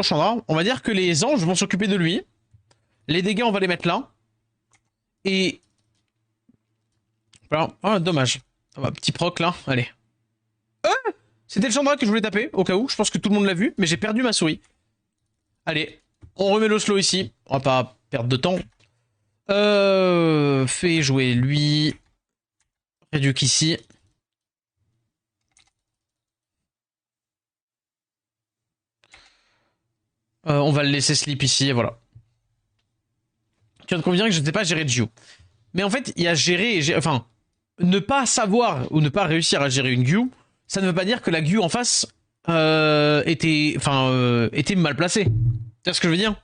Chandra. On va dire que les anges vont s'occuper de lui. Les dégâts, on va les mettre là. Et... voilà. Ah, dommage. Ah bah, petit proc là, allez. C'était le Chandra que je voulais taper, au cas où. Je pense que tout le monde l'a vu, mais j'ai perdu ma souris. Allez, on remet le slow ici. On va pas perdre de temps. Fais jouer lui. Réduc ici. On va le laisser sleep ici, et voilà. Tu vas te convenir que je ne sais pas gérer Jiu. Mais en fait, il y a gérer et gérer... Enfin, ne pas savoir ou ne pas réussir à gérer une Gu, ça ne veut pas dire que la Gu en face était mal placée. Tu vois ce que je veux dire?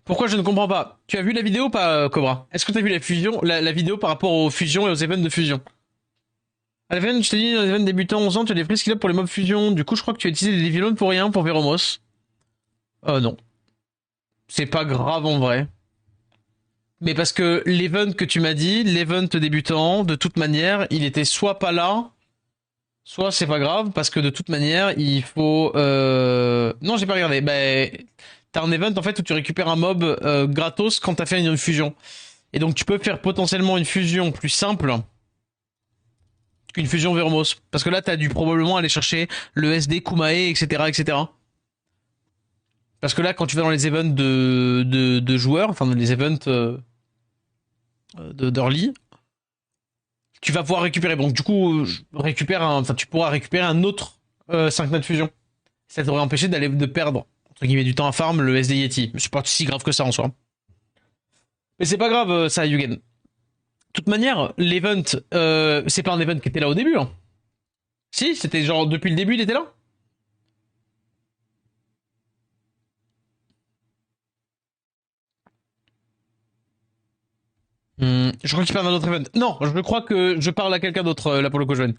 Pourquoi je ne comprends pas? Tu as vu la vidéo ou pas, Cobra? Est-ce que tu as vu la fusion, la vidéo par rapport aux fusions et aux events de fusion? À l'event, je t'ai dit, dans les events débutants 11 ans, tu as des free skill up pour les mobs fusion. Du coup, je crois que tu as utilisé des Devilons pour rien, pour Veromos. Non. C'est pas grave en vrai. Mais parce que l'event que tu m'as dit, l'event débutant, de toute manière, il était soit pas là, soit c'est pas grave, parce que de toute manière, il faut... Non, j'ai pas regardé. Bah, t'as un event en fait où tu récupères un mob gratos quand t'as fait une fusion. Et donc tu peux faire potentiellement une fusion plus simple qu'une fusion Veromos. Parce que là, t'as dû probablement aller chercher le SD, Kumae, etc., etc. Parce que là, quand tu vas dans les events de joueurs, enfin dans les events d'early, tu vas pouvoir récupérer. Donc du coup, tu pourras récupérer un autre 5 de fusion. Ça t'aurait empêché de perdre entre guillemets du temps à farm le SD Yeti. C'est pas si grave que ça en soi. Mais c'est pas grave ça, Yugen. De toute manière, l'event, c'est pas un event qui était là au début. Hein. Si, c'était genre depuis le début, il était là. Je crois qu'il parle d'un autre event. Non, je crois que je parle à quelqu'un d'autre là pour le coup, Joanne.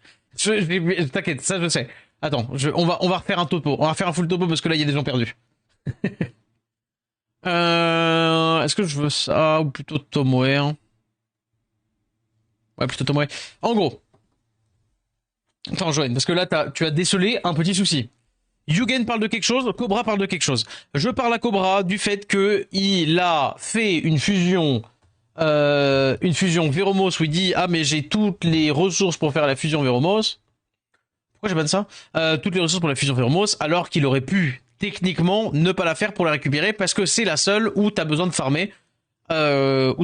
T'inquiète, ça je sais. Attends, on va refaire un topo. On va refaire un full topo parce que là il y a des gens perdus. Est-ce que je veux ça ou plutôt Tomoe hein. Ouais, plutôt Tomoe. En gros, attends, Joanne, parce que là tu as décelé un petit souci. Yugen parle de quelque chose, Cobra parle de quelque chose. Je parle à Cobra du fait que il a fait une fusion Veromos où il dit ah mais j'ai toutes les ressources pour faire la fusion Veromos. Pourquoi j'ai pas de ça toutes les ressources pour la fusion Veromos alors qu'il aurait pu techniquement ne pas la faire pour la récupérer parce que c'est la seule où t'as besoin de farmer un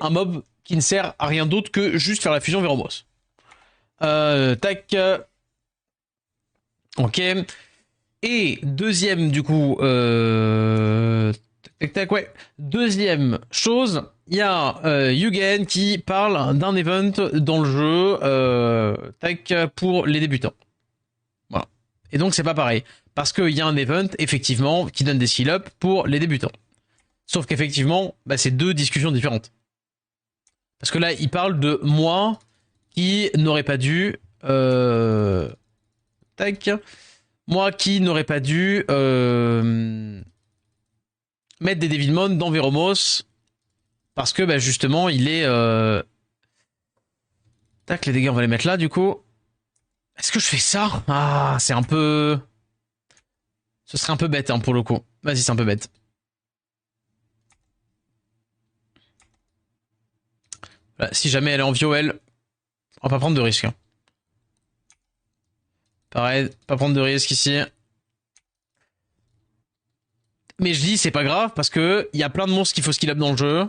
mob qui ne sert à rien d'autre que juste faire la fusion Veromos. Tac. Ok. Et deuxième, du coup, tac, tac, ouais. Deuxième chose, il y a Yugen qui parle d'un event dans le jeu, tac, pour les débutants. Voilà. Et donc c'est pas pareil. Parce qu'il y a un event, effectivement, qui donne des skill up pour les débutants. Sauf qu'effectivement, bah, c'est deux discussions différentes. Parce que là, il parle de moi qui n'aurais pas dû... tac. Moi qui n'aurais pas dû mettre des Devilmon dans Veromos parce que bah, justement il est... Tac, les dégâts on va les mettre là du coup. Est-ce que je fais ça? Ah, c'est un peu... Ce serait un peu bête hein, pour le coup. Vas-y, c'est un peu bête. Voilà, si jamais elle est en VOL, on va pas prendre de risque. Hein. Pareil, pas prendre de risque ici. Mais je dis c'est pas grave parce que il y a plein de monstres qu'il faut skill up dans le jeu.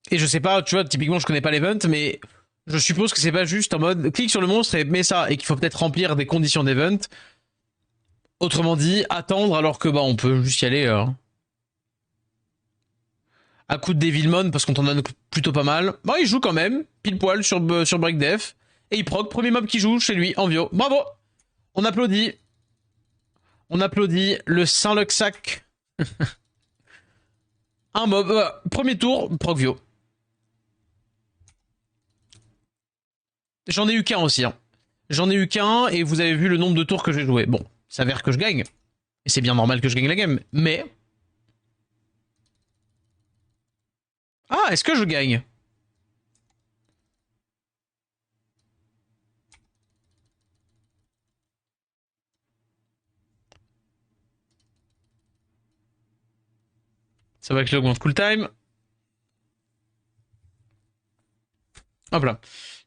Et je sais pas, tu vois, typiquement je connais pas l'event, mais je suppose que c'est pas juste en mode clique sur le monstre et mets ça et qu'il faut peut-être remplir des conditions d'event. Autrement dit, attendre alors que bah on peut juste y aller à coup de Devilmon parce qu'on t'en donne plutôt pas mal. Bah il joue quand même, pile poil sur Breakdef. Et il proc, premier mob qui joue chez lui en Vio. Bravo. On applaudit. On applaudit le Saint-Luxac. Un mob, premier tour, proc Vio. J'en ai eu qu'un aussi. Hein. J'en ai eu qu'un et vous avez vu le nombre de tours que j'ai joué. Bon, il s'avère que je gagne. Et c'est bien normal que je gagne la game. Mais... Ah, est-ce que je gagne? Ça va que j'augmente cool time. Hop là.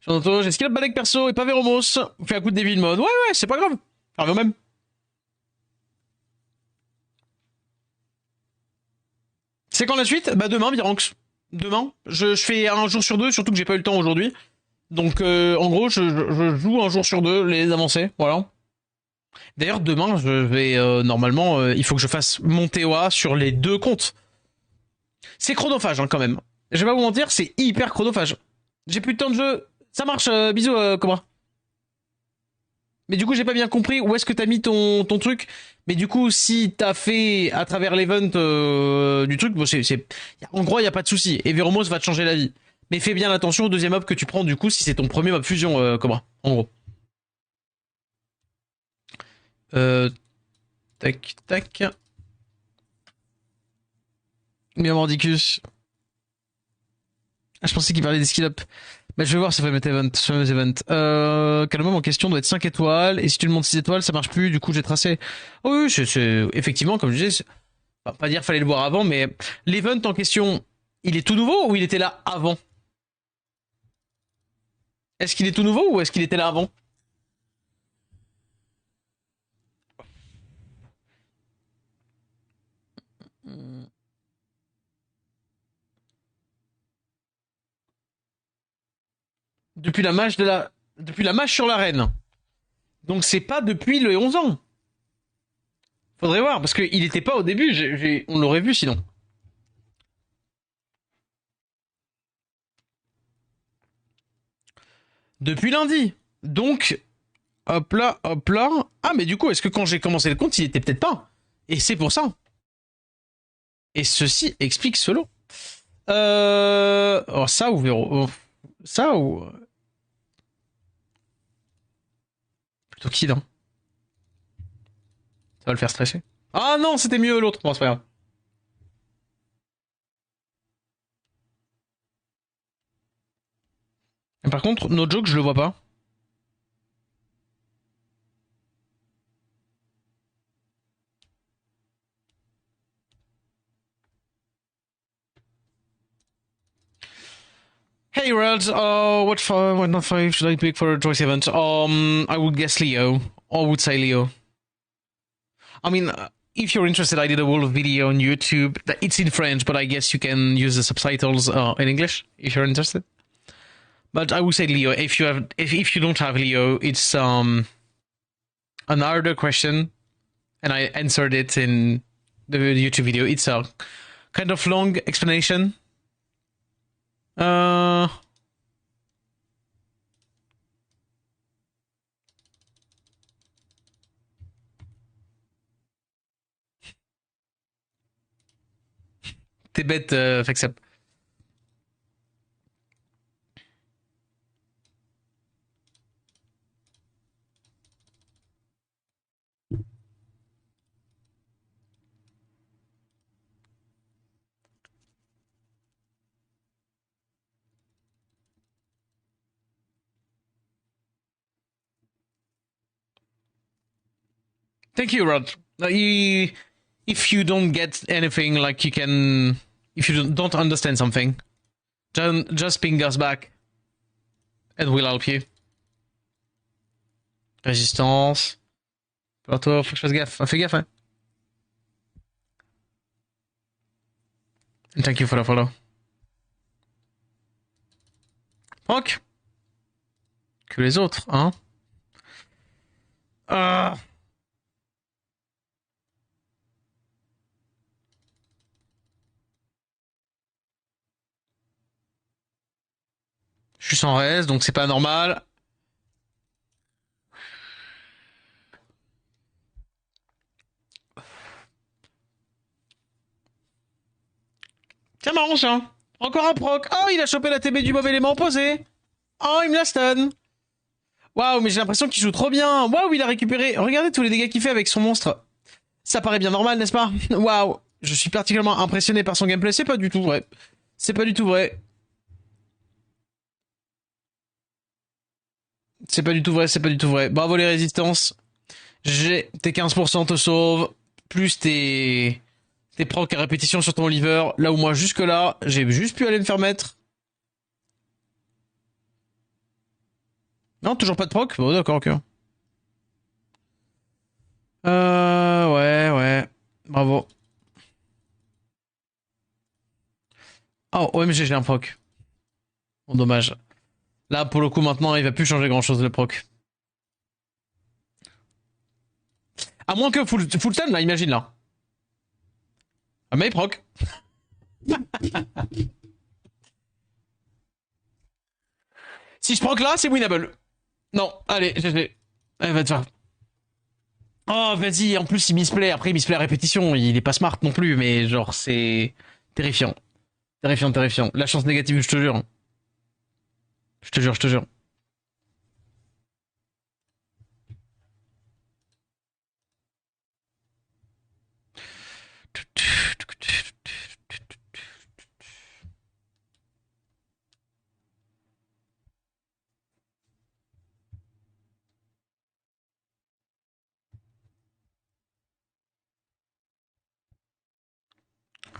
J'ai skill up Balek perso et pas Véromos. Vous fait un coup de Devil mode. Ouais, ouais, c'est pas grave. Arrive au même. C'est quand la suite? Bah demain, Viranx. Demain. Je fais un jour sur deux, surtout que j'ai pas eu le temps aujourd'hui. Donc en gros, je joue un jour sur deux les avancées. Voilà. D'ailleurs, demain, je vais normalement, il faut que je fasse mon TOA sur les deux comptes. C'est chronophage hein, quand même. Je vais pas vous mentir, c'est hyper chronophage. J'ai plus de temps de jeu. Ça marche, bisous Cobra. Mais du coup, j'ai pas bien compris où est-ce que t'as mis ton truc. Mais du coup, si t'as fait à travers l'event du truc, bon, en gros, y a pas de souci. Et Veromos va te changer la vie. Mais fais bien attention au deuxième mob que tu prends du coup si c'est ton premier mob fusion, Cobra. En gros. Euh, tac, tac. Bien Mordicus. Ah, je pensais qu'il parlait des skill up. Bah, je vais voir ce fameux event. Ce fameux event. Quel mob en question doit être 5 étoiles. Et si tu le montes 6 étoiles, ça marche plus. Du coup, j'ai tracé. Oh, oui, effectivement, comme je disais, pas dire fallait le voir avant, mais l'event en question, il est tout nouveau ou il était là avant? Est-ce qu'il est tout nouveau ou est-ce qu'il était là avant? Depuis la mâche depuis la mâche sur l'arène. Donc c'est pas depuis le 11 ans. Faudrait voir parce qu'il était pas au début. On l'aurait vu sinon. Depuis lundi. Donc hop là, hop là. Ah mais du coup, est-ce que quand j'ai commencé le compte, il était peut-être pas? Et c'est pour ça. Et ceci explique cela. Oh, ça ou Véro. Ça ou plutôt Kid. Hein. Ça va le faire stresser. Ah non, c'était mieux l'autre. Bon, c'est pas grave. Et par contre, no joke, je le vois pas. Hey Rad, what not five should I pick for a choice event? I would guess Leo. I would say Leo. I mean, if you're interested, I did a whole video on YouTube. It's in French, but I guess you can use the subtitles in English if you're interested. But I would say Leo. If you don't have Leo, it's an harder question, and I answered it in the YouTube video. It's a kind of long explanation. Euh... T'es bête, Fexap. Thank you, Rod. If you don't get anything, like you can, if you don't understand something, just ping us back, and we'll help you. Résistance. Alors toi, faut que je fasse gaffe. Fais gaffe, hein. And thank you for the follow. Ok. Que les autres, hein. Ah. Je suis sans res, donc c'est pas normal. Tiens, marrant, ça. Encore un proc. Oh, il a chopé la TB du mauvais élément opposé. Oh, il me la stun. Waouh, mais j'ai l'impression qu'il joue trop bien. Waouh, il a récupéré. Regardez tous les dégâts qu'il fait avec son monstre. Ça paraît bien normal, n'est-ce pas? Waouh. Je suis particulièrement impressionné par son gameplay. C'est pas du tout vrai. C'est pas du tout vrai. C'est pas du tout vrai, c'est pas du tout vrai. Bravo les résistances. J'ai tes 15% te sauvent. Plus tes procs à répétition sur ton Oliver. Là où moi, jusque-là, j'ai juste pu aller me faire mettre. Non, toujours pas de proc? Bon, d'accord, ok. Ouais. Bravo. Oh, OMG, j'ai un proc. Bon, dommage. Là, pour le coup, maintenant, il va plus changer grand-chose, le proc. À moins que full stun, là, imagine, là. Ah, mais il proc. Si je proc là, c'est winnable. Non, allez, GG. Elle va te faire. Oh, vas-y, en plus, il misplay. Après, il misplay à répétition. Il est pas smart non plus, mais genre, c'est terrifiant. Terrifiant. La chance négative, je te jure. Je te jure.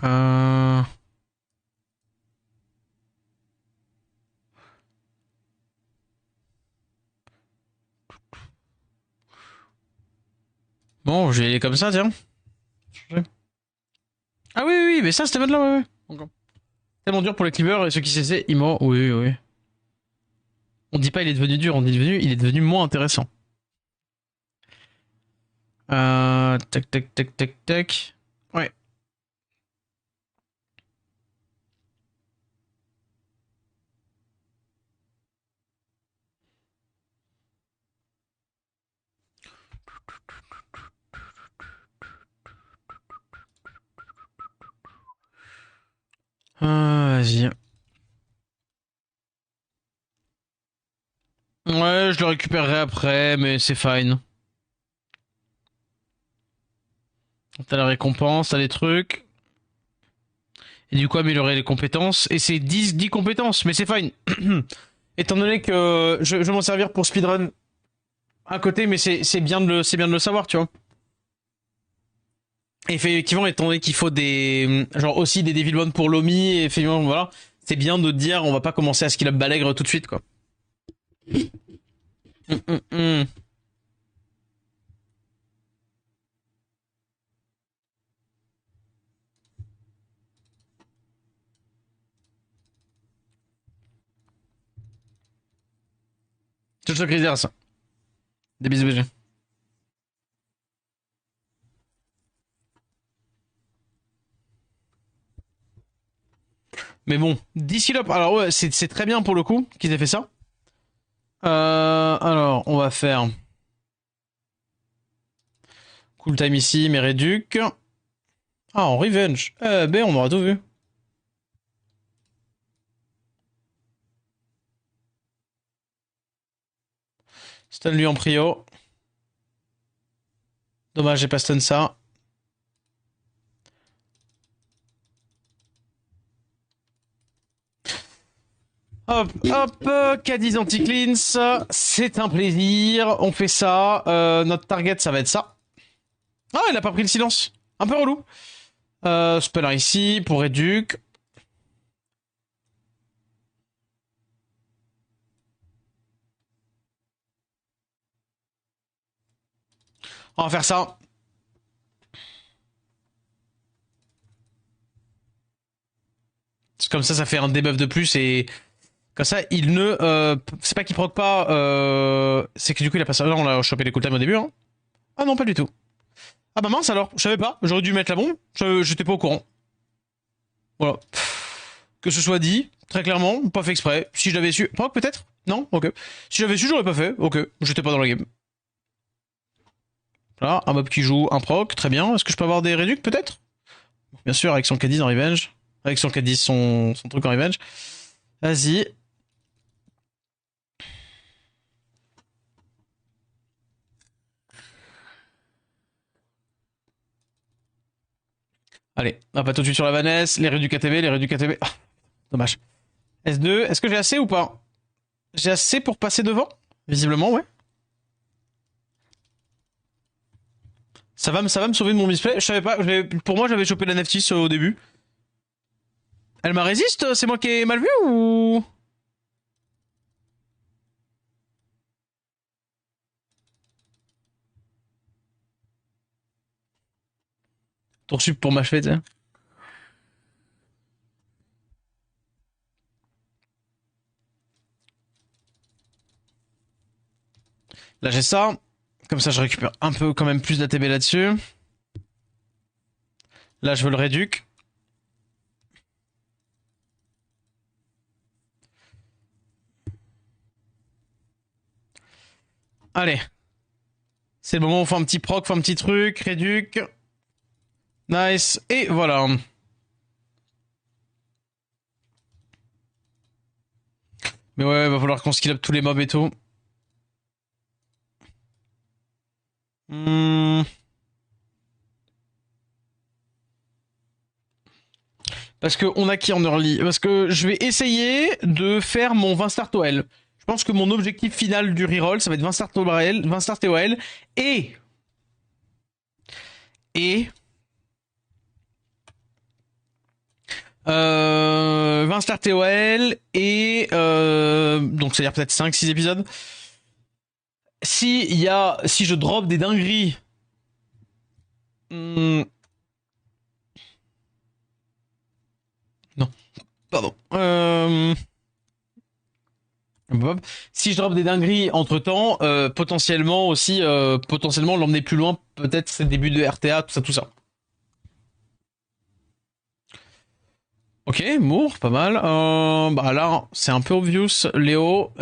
Euh... Bon, je vais aller comme ça, tiens. Ah oui, mais ça, c'était là, ouais. Encore. Tellement dur pour les cleavers et ceux qui cessaient, immo. Oui. On dit pas il est devenu dur, on dit il est devenu moins intéressant. Tac. Ouais. Vas-y. Ouais, je le récupérerai après, mais c'est fine. T'as la récompense, t'as les trucs. Et du coup, améliorer les compétences. Et c'est 10 compétences, mais c'est fine. Étant donné que je vais m'en servir pour speedrun à côté, mais c'est bien de le savoir, tu vois. Et effectivement, étant donné qu'il faut des, genre aussi des Devil One pour Lomi, et effectivement, voilà. C'est bien de dire, on va pas commencer à skill up Balègre tout de suite, quoi. Hum. Je te crise ça. Des bisous, BG. Mais bon, 10 skill up. Alors ouais, c'est très bien pour le coup qu'ils aient fait ça. Alors, on va faire cool time ici, mais réduc. Ah, en revenge. Ben, on aura tout vu. Stun lui en prio. Dommage, j'ai pas stun ça. Hop, Cadiz anti-cleans. C'est un plaisir. On fait ça. Notre target, ça va être ça. Ah, il a pas pris le silence. Un peu relou. Speller ici pour réduc. On va faire ça. Comme ça fait un debuff de plus et comme ça, il ne... c'est pas qu'il proc pas, c'est que du coup, il a pas ça. Là, on l'a chopé les cooltimes au début, hein. Ah non, pas du tout. Ah bah mince alors, je savais pas. J'aurais dû mettre la bombe. J'étais pas au courant. Voilà. Que ce soit dit, très clairement, pas fait exprès. Si je l'avais su... Proc peut-être? Non? Ok. Si j'avais su, j'aurais pas fait. Ok. J'étais pas dans la game. Là, un mob qui joue un proc, très bien. Est-ce que je peux avoir des réducs peut-être? Bien sûr, avec son K10 en revenge. Avec son K10, son truc en revenge. Vas-y. Allez, on va pas tout de suite sur la Vanesse, les rues du KTB, les rues du KTB. Ah, dommage. S2, est-ce que j'ai assez ou pas? J'ai assez pour passer devant? Visiblement, ouais. Ça va me sauver de mon misplay. Je savais pas, pour moi j'avais chopé la Neftis au début. Elle m'a résiste, c'est moi qui ai mal vu ou... Tour sup pour m'achever, tu sais. Là j'ai ça. Comme ça je récupère un peu quand même plus d'ATB là-dessus. Là je veux le réduc. Allez. C'est le moment où on fait un petit proc, fait un petit truc, réduc. Nice. Et voilà. Mais ouais, va falloir qu'on skill up tous les mobs et tout. Hmm. Parce que on a qui en early? Parce que je vais essayer de faire mon 20 start OL. Je pense que mon objectif final du reroll, ça va être 20 start OL, 20 start OL et 20 start TOL et donc c'est-à-dire peut-être 5-6 épisodes. Si je drop des dingueries, hmm, non, pardon. Si je drop des dingueries entre temps, potentiellement aussi, potentiellement l'emmener plus loin, peut-être c'est le début de RTA, tout ça, tout ça. Ok, Moore, pas mal. Bah là, c'est un peu obvious, Léo.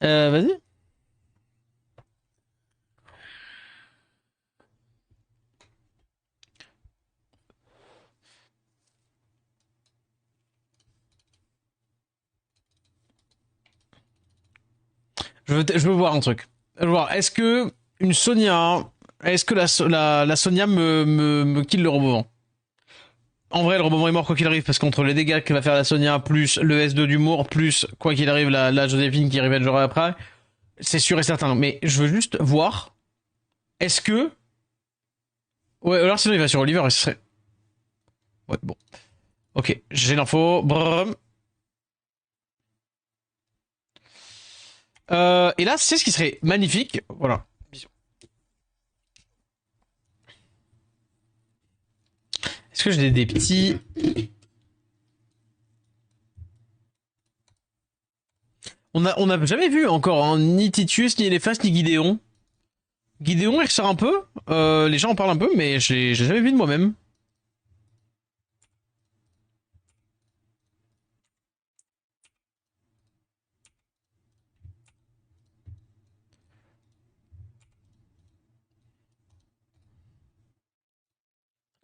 Vas-y. Je veux voir un truc. Je veux voir. Est-ce que une Sonia, est-ce que la Sonia me kill le Robovent? En vrai, le Robovent est mort quoi qu'il arrive, parce qu'entre les dégâts que va faire la Sonia, plus le S2 d'humour, plus quoi qu'il arrive, la Joséphine qui revengera après, c'est sûr et certain. Mais je veux juste voir, est-ce que... Ouais, alors sinon il va sur Oliver et ce serait... Ouais, bon. Ok, j'ai l'info. Brrr. Et là, c'est ce qui serait magnifique. Voilà. Est-ce que j'ai des petits... On a jamais vu encore hein, ni Titus, ni Eliphas, ni Gideon. Gideon, il ressort un peu. Les gens en parlent un peu, mais j'ai jamais vu de moi-même.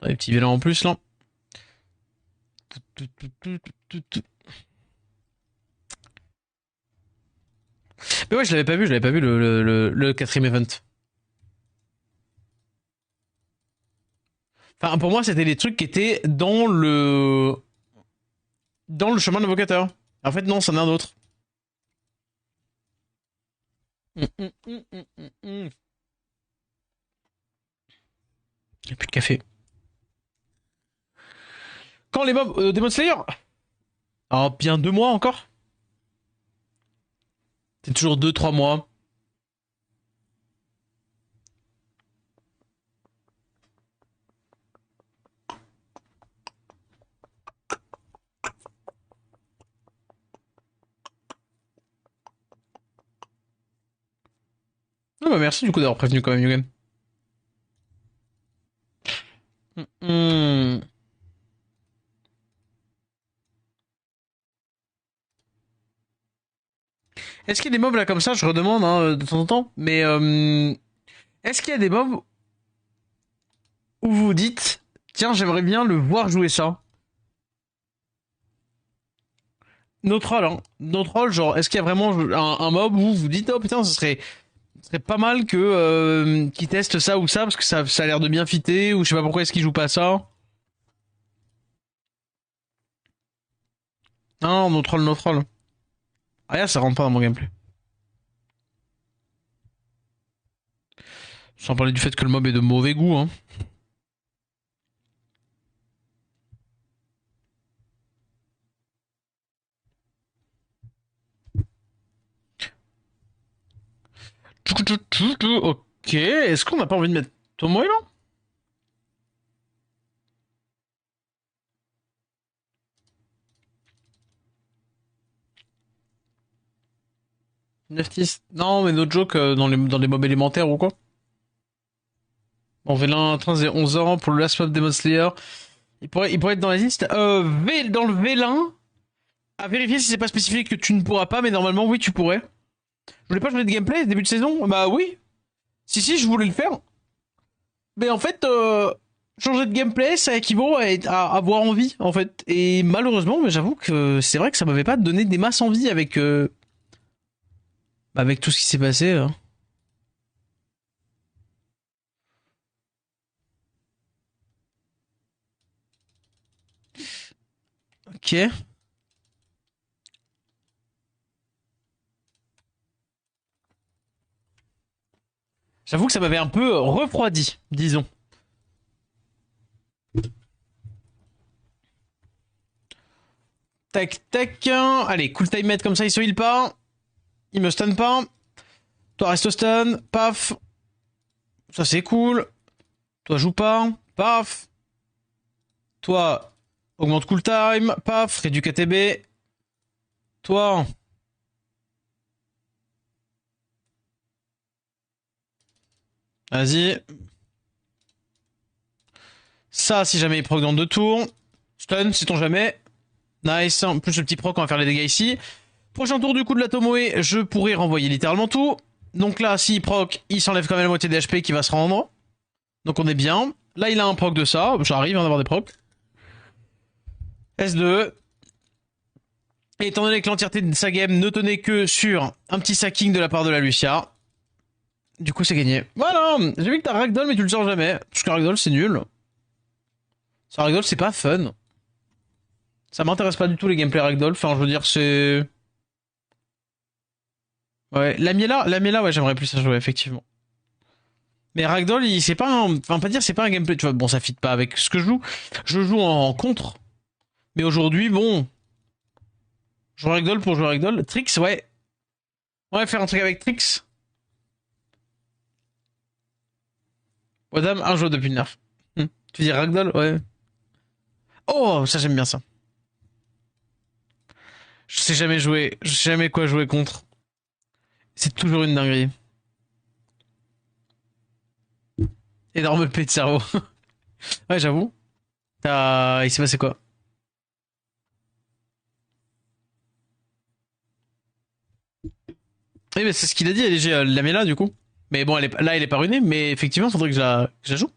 Les petits vélins en plus, là. Mais ouais, je l'avais pas vu le quatrième event. Enfin, pour moi, c'était les trucs qui étaient dans le chemin de l'invocateur. En fait, non, c'en est un autre. Il n'y a plus de café. Quand les mobs Demon Slayer? Ah, bien 2 mois encore? C'est toujours 2-3 mois. Ah bah merci du coup d'avoir prévenu quand même, Yugen. Hmm. Est-ce qu'il y a des mobs là comme ça? Je redemande hein, de temps en temps. Mais est-ce qu'il y a des mobs où vous dites, tiens, j'aimerais bien le voir jouer ça? No troll, hein. No troll, genre, est-ce qu'il y a vraiment un mob où vous dites, oh putain, ce serait pas mal que qu'ils testent ça ou ça, parce que ça a l'air de bien fitter, ou je sais pas pourquoi est-ce qu'ils jouent pas ça. Non, no troll, no troll. Ah, là, ça rentre pas dans mon gameplay. Sans parler du fait que le mob est de mauvais goût, hein. Ok, est-ce qu'on n'a pas envie de mettre Tomoe là? 9-10. Non, mais no joke dans les mobs élémentaires ou quoi. Bon, Vélin 13 et 11 ans pour le last mob Demon Slayer. Il pourrait être dans la liste. Dans le Vélin, à vérifier si c'est pas spécifié que tu ne pourras pas, mais normalement, oui, tu pourrais. Je voulais pas changer de gameplay début de saison? Bah oui. Si, si, je voulais le faire. Mais en fait, changer de gameplay, ça équivaut à avoir envie, en fait. Et malheureusement, mais j'avoue que c'est vrai que ça m'avait pas donné des masses envie avec, avec tout ce qui s'est passé, hein. Ok. J'avoue que ça m'avait un peu refroidi, disons. Tac, tac. Allez, cool time comme ça, il se heal pas. Il me stun pas. Toi, reste stun. Paf. Ça, c'est cool. Toi, joue pas. Paf. Toi, augmente cool time. Paf. Réduit KTB. Toi. Vas-y. Ça, si jamais il proc dans 2 tours. Stun, sait-on jamais. Nice. En plus, le petit proc, on va faire les dégâts ici. Prochain tour du coup de la Tomoe, je pourrais renvoyer littéralement tout. Donc là, s'il proc, il s'enlève quand même la moitié des HP qui va se rendre. Donc on est bien. Là, il a un proc de ça. J'arrive à avoir des procs. S2. Et étant donné que l'entièreté de sa game ne tenait que sur un petit sacking de la part de la Lucia, du coup, c'est gagné. Voilà. J'ai vu que t'as Ragdoll, mais tu le sors jamais. Parce que Ragdoll, c'est nul. Ça, Ragdoll, c'est pas fun. Ça m'intéresse pas du tout les gameplays Ragdoll. Enfin, je veux dire, c'est... Ouais, la Miela, ouais, j'aimerais plus à jouer, effectivement. Mais Ragdoll, c'est pas un... Enfin, pas dire c'est pas un gameplay, tu vois, bon, ça fit pas avec ce que je joue. Je joue en contre. Mais aujourd'hui, bon... Je joue Ragdoll pour jouer Ragdoll. Trix, ouais. Ouais, faire un truc avec Trix. Wadam, un joueur depuis le nerf. Tu dis Ragdoll, ouais. Oh, ça j'aime bien ça. Je sais jamais jouer, je sais jamais quoi jouer contre. C'est toujours une dinguerie. Énorme paix de cerveau. Ouais, j'avoue. Il s'est passé quoi? Oui, mais c'est ce qu'il a dit, LG, la met là, du coup. Mais bon, là, elle est pas ruinée, mais effectivement, faudrait que je la joue.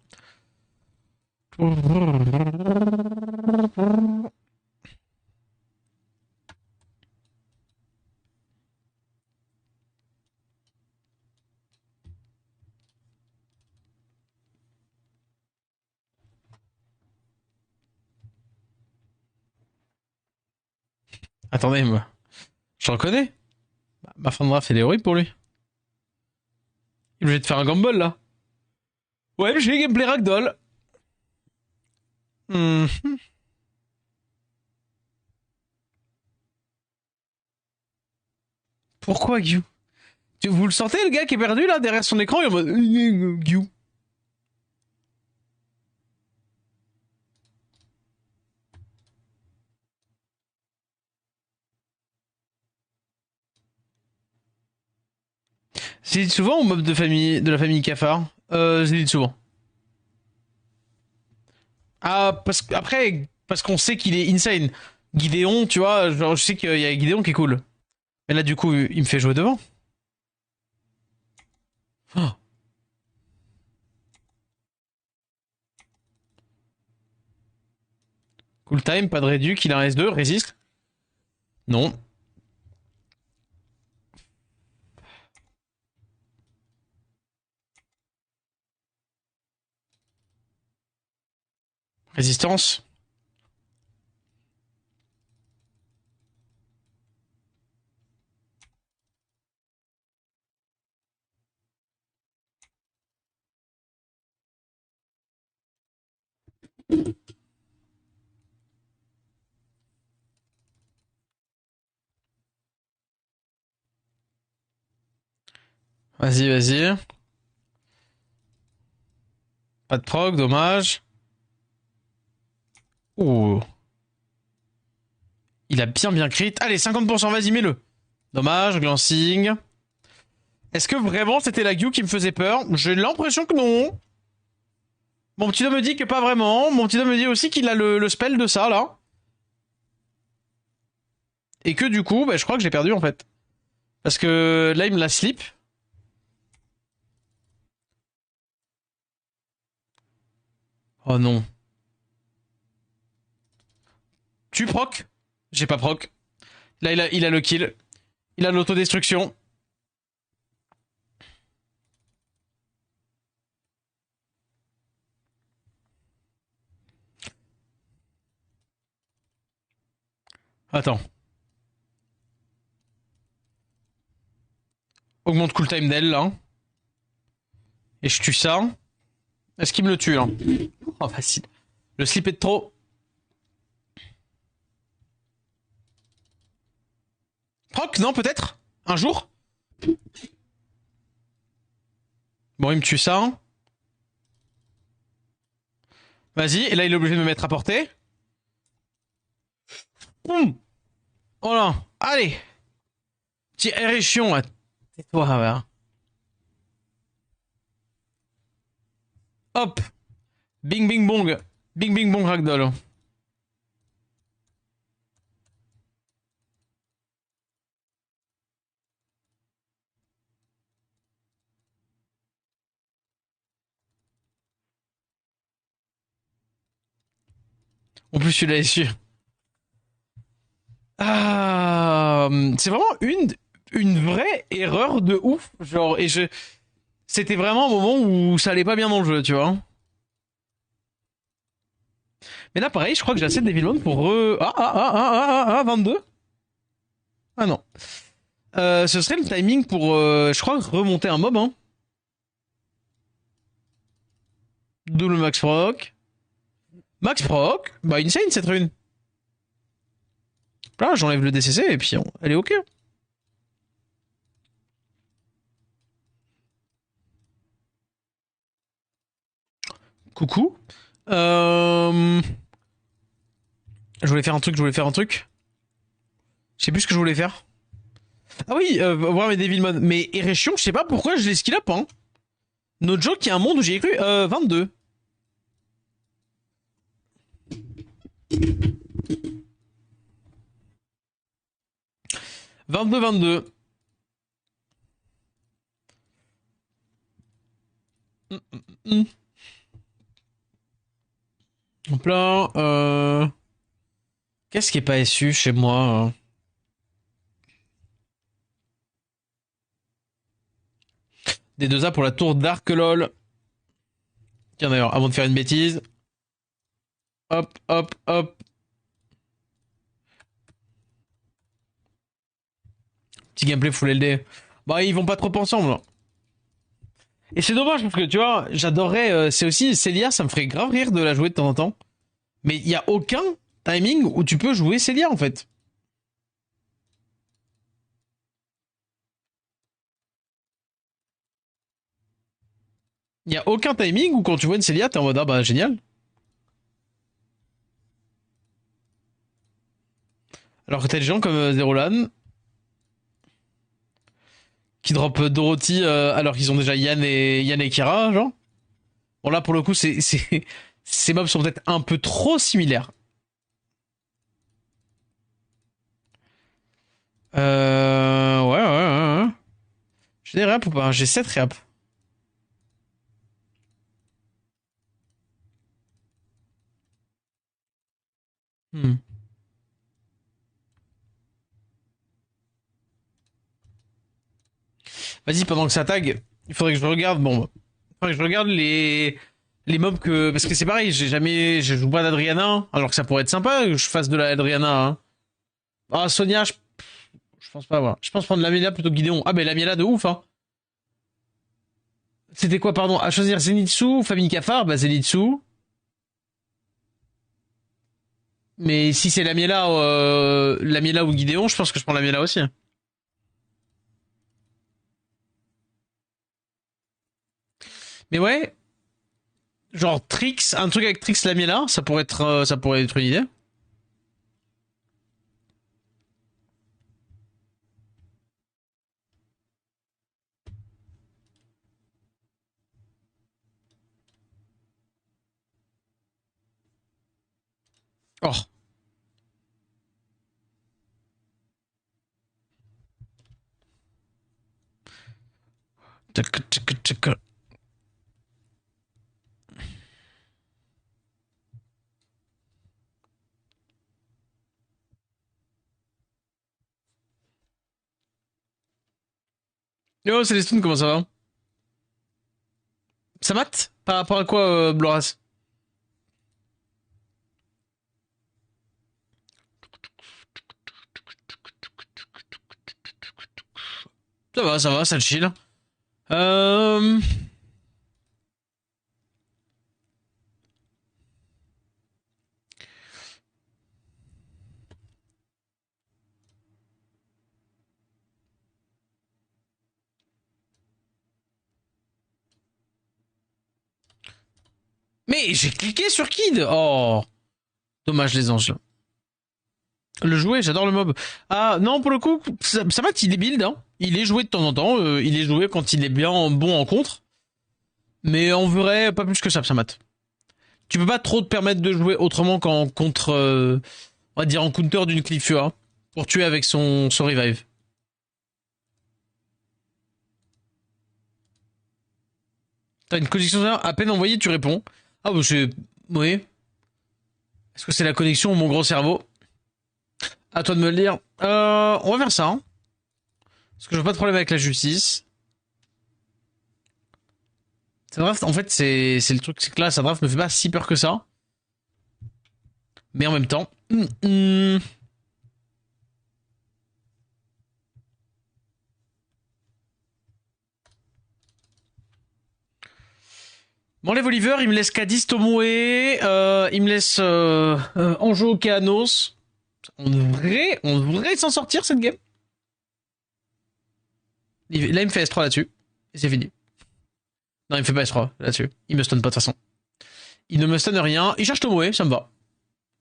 Attendez, moi. Je reconnais. Ma fin de draft, elle est horrible pour lui. Il est obligé de faire un gamble, là. Ouais, j'ai gameplay ragdoll. Hmm. Pourquoi Gyu? Vous le sentez, le gars qui est perdu, là, derrière son écran, il est en mode... Gyu. C'est dit souvent au mob de la famille Cafard. C'est dit souvent. Ah, parce qu'on sait qu'il est insane. Gideon, tu vois, genre, je sais qu'il y a Gideon qui est cool. Mais là, du coup, il me fait jouer devant. Oh. Cool time, pas de réduc, il a un S2, résiste. Non. Résistance. Vas-y, vas-y. Pas de proc, dommage. Ouh. Il a bien crit. Allez, 50%, vas-y, mets-le. Dommage, glancing. Est-ce que vraiment c'était la Q qui me faisait peur? J'ai l'impression que non. Mon petit doigt me dit que pas vraiment. Mon petit doigt me dit aussi qu'il a le spell de ça, là. Et que du coup, bah, je crois que j'ai perdu, en fait. Parce que là, il me la slip. Oh non. Tu proc? J'ai pas proc. Là, il a le kill. Il a l'autodestruction. Attends. Augmente cooltime d'elle, là. Et je tue ça. Est-ce qu'il me le tue, là? Oh, facile. Le slip est de trop. Proc, non, peut-être? Un jour? Bon, il me tue ça. Vas-y. Et là, il est obligé de me mettre à portée. Boum. Voilà. Allez. Petit érection, là. Tais-toi, va. Hop. Bing, bing, bong. Bing, bing, bong, ragdoll. En plus, tu l'as su. Ah, c'est vraiment une vraie erreur de ouf. Genre, c'était vraiment un moment où ça allait pas bien dans le jeu, tu vois. Mais là, pareil, je crois que j'ai assez de Devilmon pour Ah, 22. Ah non. Ce serait le timing pour, je crois, remonter un mob, hein. Double max proc. Max proc. Bah, insane cette rune. Là, j'enlève le DCC et puis elle est ok. Coucou. Euh... je voulais faire un truc. Je sais plus ce que je voulais faire. Ah oui, voir mes Devilmon. Mais Erechion, je sais pas pourquoi je l'ai skill up, hein. No joke, il y a un monde où j'ai cru 22. 22. Mm. Hop là, qu'est-ce qui est pas SU chez moi, hein? Des 2A pour la tour d'Arc lol. Tiens d'ailleurs, avant de faire une bêtise. Hop, hop, hop. Petit gameplay full LD. Bah, ils vont pas trop ensemble, hein. Et c'est dommage parce que tu vois, j'adorerais. C'est aussi Célia, ça me ferait grave rire de la jouer de temps en temps. Mais il y a aucun timing où tu peux jouer Célia en fait. Il y a aucun timing où quand tu vois une Célia, t'es en mode ah bah génial. Alors que t'as des gens comme Zerolan qui drop Dorothy alors qu'ils ont déjà Yann et Kira, genre. Bon là pour le coup, ces mobs sont peut-être un peu trop similaires. Ouais. J'ai des réaps ou pas? J'ai 7 réaps. Hmm. Vas-y, pendant que ça tag, il faudrait que je regarde, bon, il faudrait que je regarde les mobs que, parce que c'est pareil, je joue pas d'Adriana, alors que ça pourrait être sympa que je fasse de la Adriana, hein. Ah, Sonia, je pense pas, voilà. Je pense prendre Lamela plutôt que Gideon. Ah, mais Lamela de ouf, hein. C'était quoi, pardon, à choisir Zenitsu ou Famille Cafard? Bah, Zenitsu. Mais si c'est Lamela ou Gideon, je pense que je prends Lamela aussi. Mais ouais, genre Trix, un truc avec Trix Lamela, ça pourrait être une idée. Oh. Tchac, tchac, tchac. Yo, Célestine, comment ça va? Ça mate? Par rapport à quoi, Bloras? Ça va, ça chill. Euh... Mais j'ai cliqué sur Kid. Oh, dommage les anges. Le jouet, j'adore le mob. Ah non, pour le coup, ça va, il est build, hein. Il est joué de temps en temps. Il est joué quand il est bien bon en contre. Mais en vrai, pas plus que ça mate. Tu peux pas trop te permettre de jouer autrement qu'en contre, on va dire en counter d'une Cliffua pour tuer avec son revive. T'as une connexion à peine envoyée, tu réponds. Ah bah c'est... Oui. Est-ce que c'est la connexion ou mon gros cerveau? À toi de me le dire. On va faire ça, hein. Parce que je veux pas de problème avec la justice. Sa draft, en fait, c'est le truc, c'est que là, sa draft me fait pas si peur que ça. Mais en même temps... Bon, les Oliver, il me laisse Cadiz Tomoe, il me laisse Anjo Okeanos. On devrait s'en sortir cette game. Là, il me fait S3 là-dessus. Et c'est fini. Non, il me fait pas S3 là-dessus. Il me stun pas de toute façon. Il ne me stun rien. Il cherche Tomoe, ça me va.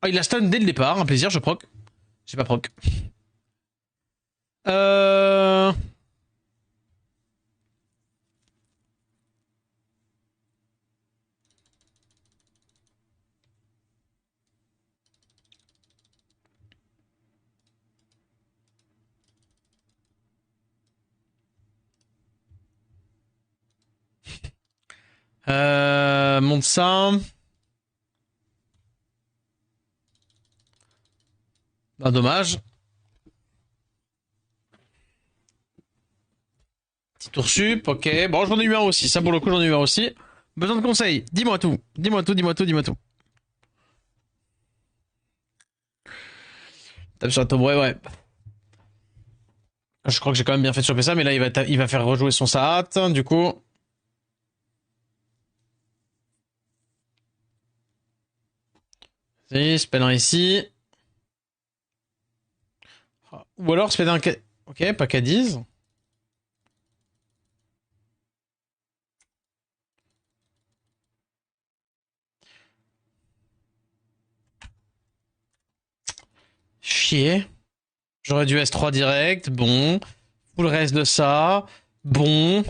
Ah, il a stun dès le départ. Un plaisir, je proc. J'ai pas proc. Euh... Monte ça. Bah, dommage. Petit tour sup, ok. Bon, j'en ai eu un aussi. Ça, pour le coup, j'en ai eu un aussi. Besoin de conseils. Dis-moi tout. Dis-moi tout, dis-moi tout, dis-moi tout. Tape sur la tombe, ouais. Je crois que j'ai quand même bien fait choper ça, mais là, il va faire rejouer son Saat. Du coup. Si, spell un ici. Ou alors, spell un... Ok, pas Cadiz. Chier. J'aurais dû S3 direct. Bon. Tout le reste de ça. Bon.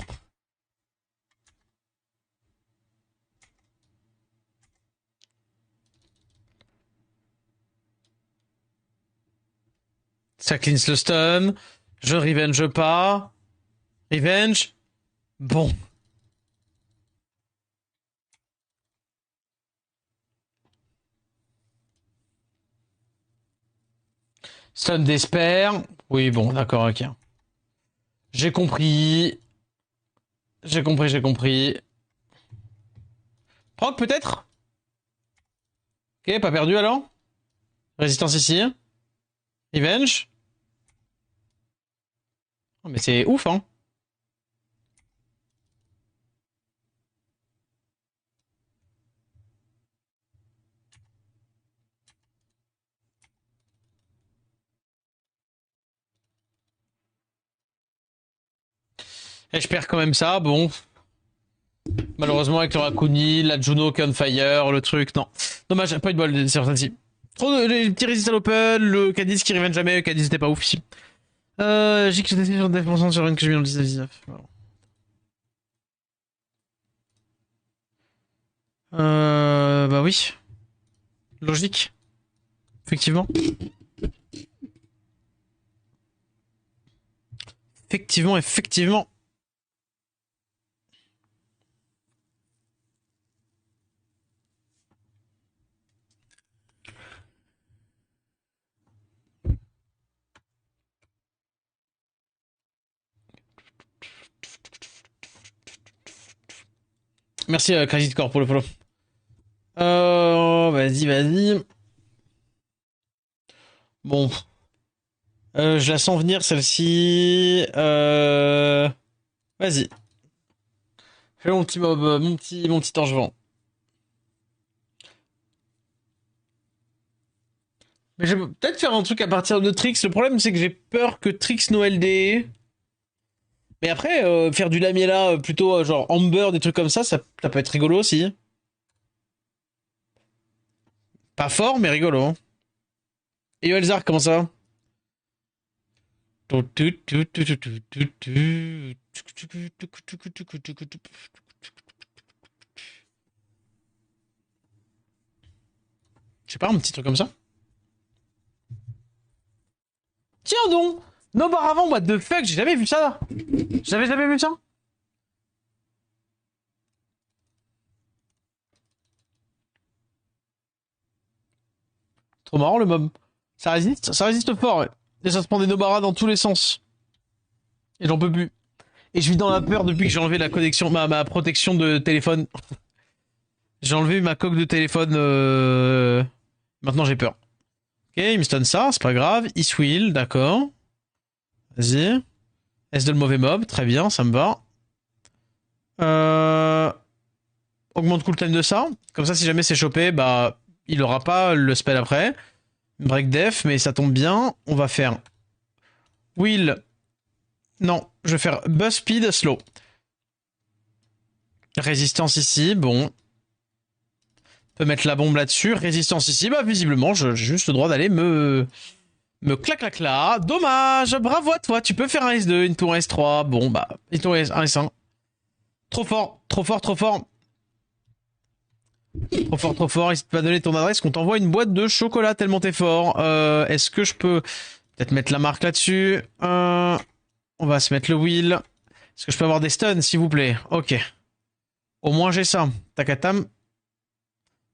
Ça cleanse le stun. Je revenge pas. Revenge. Bon. Stun d'espère. Oui, bon, d'accord, ok. J'ai compris. J'ai compris, j'ai compris. Proc peut-être? Ok, pas perdu alors? Résistance ici. Revenge. Oh, mais c'est ouf, hein. Et je perds quand même ça, bon. Malheureusement, avec le Rakuni, la Juno qui est on fire, le truc, non. Dommage, pas eu de bol sur celle-ci. Trop de les petits résistes à l'open, le Cadiz qui revient jamais, le Cadiz était pas ouf ici. J'ai que j'étais sur 9% sur une que je mets dans le 19-19. Voilà. Bah oui. Logique. Effectivement. Effectivement, effectivement. Merci Crazy Core pour le follow. Vas-y, vas-y. Bon. Je la sens venir celle-ci. Vas-y. Fais mon petit mob, mon petit Angevin. Mais je vais peut-être faire un truc à partir de Trix. Le problème, c'est que j'ai peur que Trix no LD. Mais après, faire du Lamiela plutôt genre Amber, des trucs comme ça peut être rigolo aussi. Pas fort, mais rigolo. Hein. Et yo Elzar, comment ça va? Je sais pas, un petit truc comme ça. Tiens donc! No bar avant, what the fuck, j'ai jamais vu ça! J'avais jamais vu ça! Trop marrant le mob. Ça résiste fort, ouais. Et ça se prend des Nobara dans tous les sens. Et j'en peux plus. Et je vis dans la peur depuis que j'ai enlevé la connexion, ma protection de téléphone. J'ai enlevé ma coque de téléphone. Maintenant j'ai peur. Ok, il me stun ça, c'est pas grave. Iswill, d'accord. Vas-y. S de le mauvais mob, très bien, ça me va. Augmente cooltime de ça. Comme ça, si jamais c'est chopé, bah, il aura pas le spell après. Break def, mais ça tombe bien. On va faire Will. Non, je vais faire Buzz Speed Slow. Résistance ici, bon. On peut mettre la bombe là-dessus. Résistance ici, bah visiblement, j'ai juste le droit d'aller me clac là. Dommage, bravo à toi, tu peux faire un S2, une tour S3. Bon, bah, une tour S1, S1. Trop fort, trop fort, trop fort. Trop fort, trop fort. N'hésite pas à donner ton adresse qu'on t'envoie une boîte de chocolat tellement t'es fort. Est-ce que je peux peut-être mettre la marque là-dessus On va se mettre le wheel. Est-ce que je peux avoir des stuns, s'il vous plaît? Ok. Au moins j'ai ça. Takatam.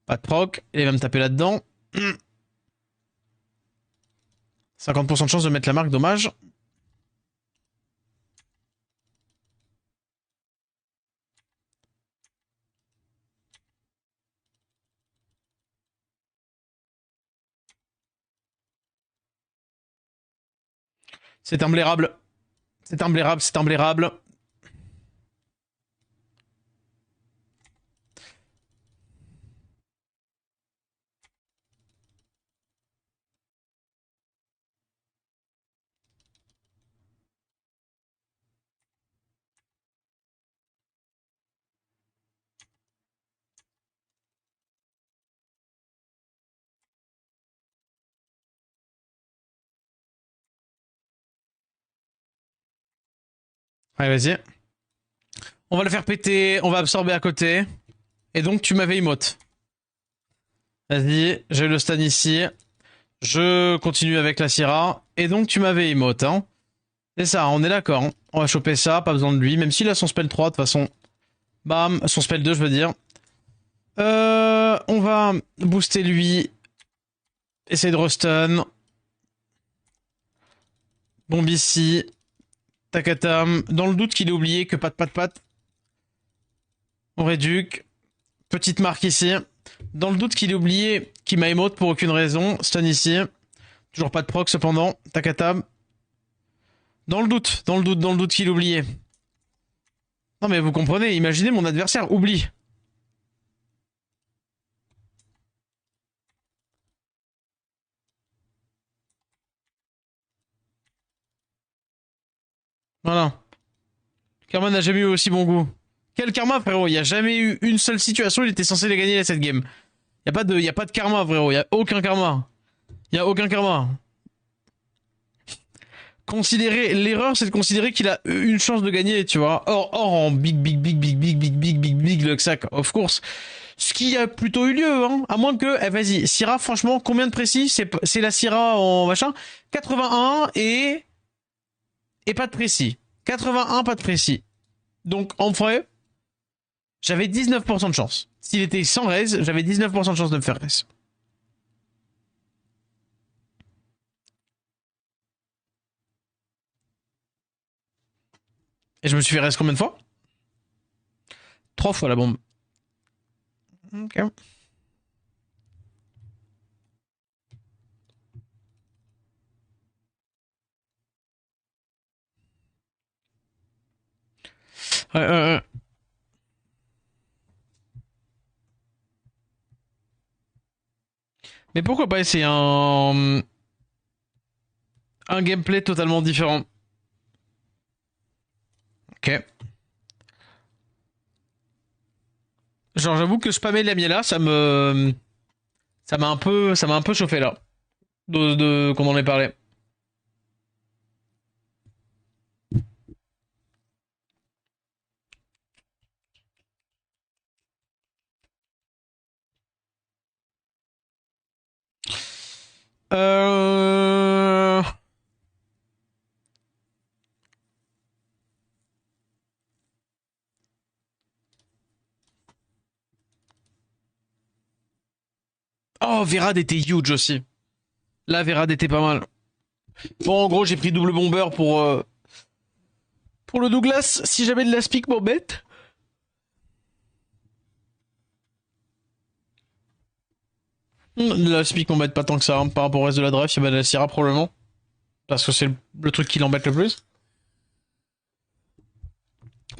Pas de proc. Il va me taper là-dedans. 50% de chance de mettre la marque, dommage. C'est un blairable. C'est un blairable, c'est un blairable. Allez, vas-y. On va le faire péter, on va absorber à côté. Et donc, tu m'avais emote. Vas-y, j'ai le stun ici. Je continue avec la Syrah. Et donc, tu m'avais emote, hein. C'est ça, on est d'accord. Hein. On va choper ça, pas besoin de lui. Même s'il a son spell 3, de toute façon. Bam, son spell 2, je veux dire. On va booster lui. Essayer de restun. Bombe ici. Takatam. Dans le doute qu'il ait oublié que pat. On réduque. Petite marque ici. Dans le doute qu'il ait oublié qu'il m'a émote pour aucune raison. Stun ici. Toujours pas de proc cependant. Takatam. Dans le doute, dans le doute qu'il oubliait. Non mais vous comprenez, imaginez mon adversaire oublie. Voilà. Karma n'a jamais eu aussi bon goût. Quel karma, frérot? Il n'y a jamais eu une seule situation où il était censé les gagner cette game. Y a pas de karma, frérot. Y a aucun karma. Y a aucun karma. Considérer l'erreur, c'est de considérer qu'il a une chance de gagner, tu vois. Or en big Luxac, of course. Ce qui a plutôt eu lieu, hein. À moins que, vas-y, Syrah, franchement, combien de précis? C'est la Syrah en machin? 81 et pas de précis. 81, pas de précis. Donc, en vrai, j'avais 19% de chance. S'il était sans raise, j'avais 19% de chance de me faire raise. Et je me suis fait raise combien de fois? 3 fois la bombe. Ok. Ouais. Mais pourquoi pas essayer un gameplay totalement différent? Ok. Genre, j'avoue que spammer la miela, ça m'a un peu chauffé là. Qu'on en ait parlé. Euh... Oh, Verad était huge aussi. Là, Verad était pas mal. Bon, en gros, j'ai pris double bomber pour le Douglas, si jamais de la speak m'embête. La speak m'embête pas tant que ça, hein, par rapport au reste de la drive, il y a de la Syrah probablement. Parce que c'est le truc qui l'embête le plus.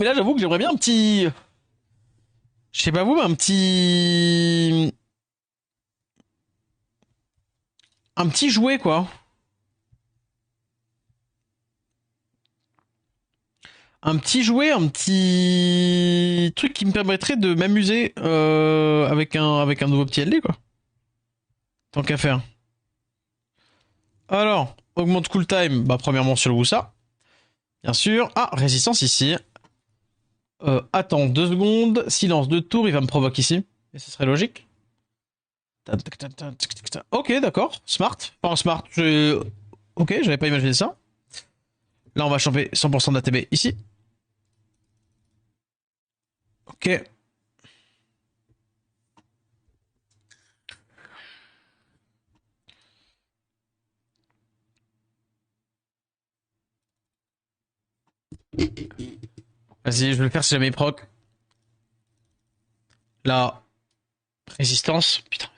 Mais là, j'avoue que j'aimerais bien un petit... Je sais pas vous, mais un petit... Un petit jouet, quoi. Un petit jouet, un petit truc qui me permettrait de m'amuser avec un nouveau petit LD, quoi. Tant qu'à faire. Alors, augmente cool time, bah premièrement sur le Wusa, bien sûr. Ah, résistance ici. Attends 2 secondes, silence de tour, il va me provoquer ici. Et ce serait logique. Ok, d'accord, smart. Enfin, smart, ok, j'avais pas imaginé ça. Là, on va champer 100% d'ATB ici. Ok. Vas-y, je vais le faire si jamais il proc. Là, résistance. Putain.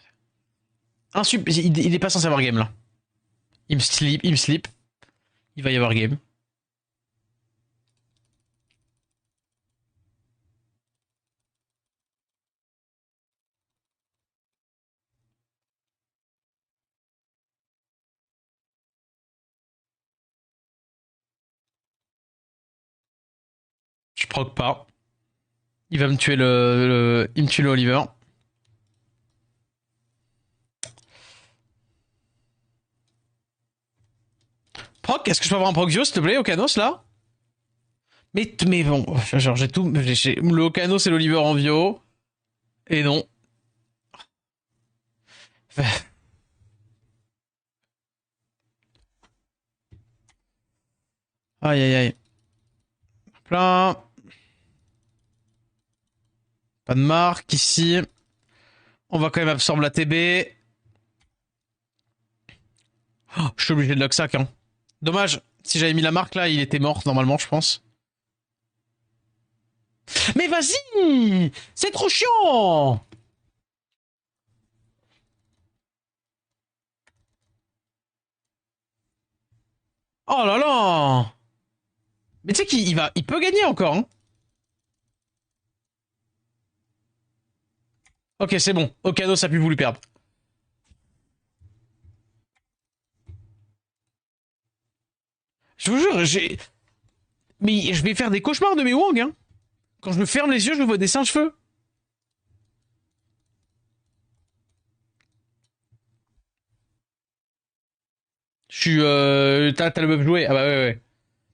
Il est pas censé avoir game là. Il me slip. Il va y avoir game. Je proc pas. Il va me tuer il me tue le Oliver. Proc, est-ce que je peux avoir un proc Zio, s'il te plaît, Okanos, là? Mais bon, genre, j'ai tout. Le Okanos et l'Oliver en Vio. Et non. Aïe, aïe, aïe. Plein. Pas de marque ici. On va quand même absorber la TB. Oh, je suis obligé de Luxac, hein. Dommage. Si j'avais mis la marque là, il était mort normalement, je pense. Mais vas-y! C'est trop chiant! Oh là là! Mais tu sais il peut gagner encore, hein. Ok, c'est bon. Okano, ça a plus voulu perdre. Je vous jure, mais je vais faire des cauchemars de mes Wang, hein. Quand je me ferme les yeux, je vois des singes-feu. Je suis, t'as le meuf joué. Ah bah ouais, ouais.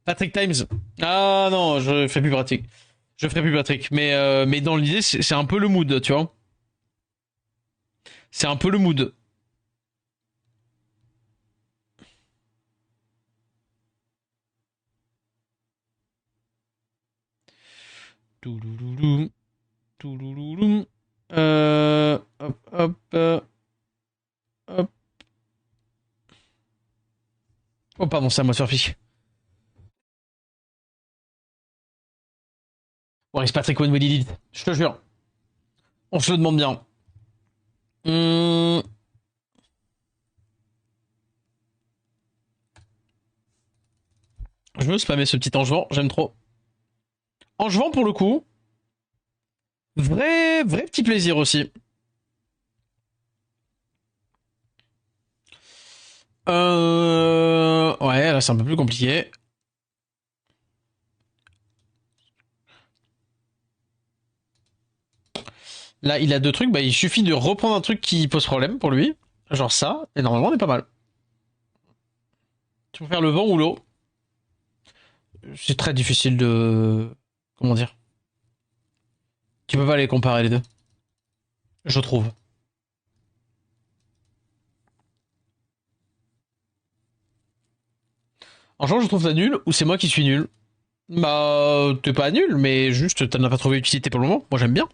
Patrick Times. Ah non, je ferai plus Patrick. Je ferai plus Patrick. Mais dans l'idée, c'est un peu le mood, tu vois. C'est un peu le mood. Toulouloulou, toulouloulou. Hop, hop, hop. Oh, pardon, c'est à moi de faire fiche. Bon, c'est Patrick One Willy Lead. Je te jure. On se le demande bien. Hum, je veux spammer ce petit Angevin, j'aime trop. Angevin pour le coup. Vrai petit plaisir aussi. Ouais, là c'est un peu plus compliqué. Là, il a deux trucs, bah il suffit de reprendre un truc qui pose problème pour lui. Genre ça, et normalement on est pas mal. Tu peux faire le vent ou l'eau. C'est très difficile de... Comment dire? Tu peux pas les comparer les deux. Je trouve. En genre, je trouve ça nul, ou c'est moi qui suis nul. Bah, t'es pas nul, mais juste t'en as pas trouvé utilité pour le moment. Moi j'aime bien.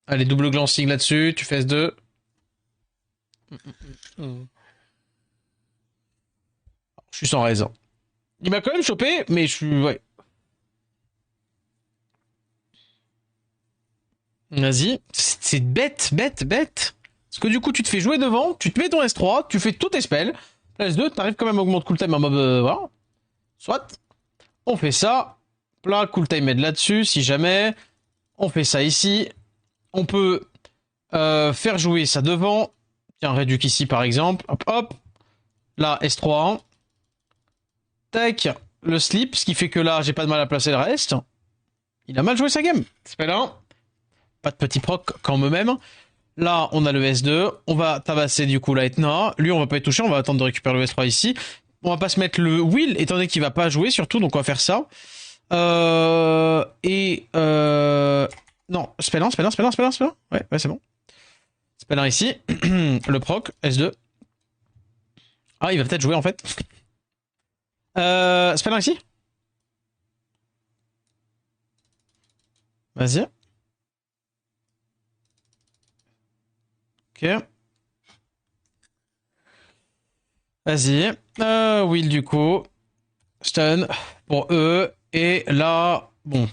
Allez, double glancing là-dessus, tu fais S2. Je suis sans raison. Il m'a quand même chopé, mais je suis... Ouais. Vas-y. C'est bête, bête, bête. Parce que du coup, tu te fais jouer devant, tu te mets ton S3, tu fais tous tes spells. La S2, t'arrives quand même à augmenter cooltime en mob... voilà. Soit. On fait ça. Là, cooltime aide là-dessus, si jamais. On fait ça ici. On peut faire jouer ça devant. Tiens, réduc ici par exemple. Hop, hop. Là, S3. Tac. Le slip, ce qui fait que là, j'ai pas de mal à placer le reste. Il a mal joué sa game. Spell 1. Pas de petit proc quand même. Là, on a le S2. On va tabasser du coup la Etna. Lui, on va pas être touché. On va attendre de récupérer le S3 ici. On va pas se mettre le Will, étant donné qu'il va pas jouer surtout. Donc, on va faire ça. Non, spell 1, spell 1, spell 1, spell 1, spell 1. Ouais, ouais, c'est bon. Spell 1 ici. Le proc, S2. Ah, il va peut-être jouer en fait. Spell 1 ici. Vas-y. Ok. Vas-y. Will du coup. Stun pour eux. Et là, bon.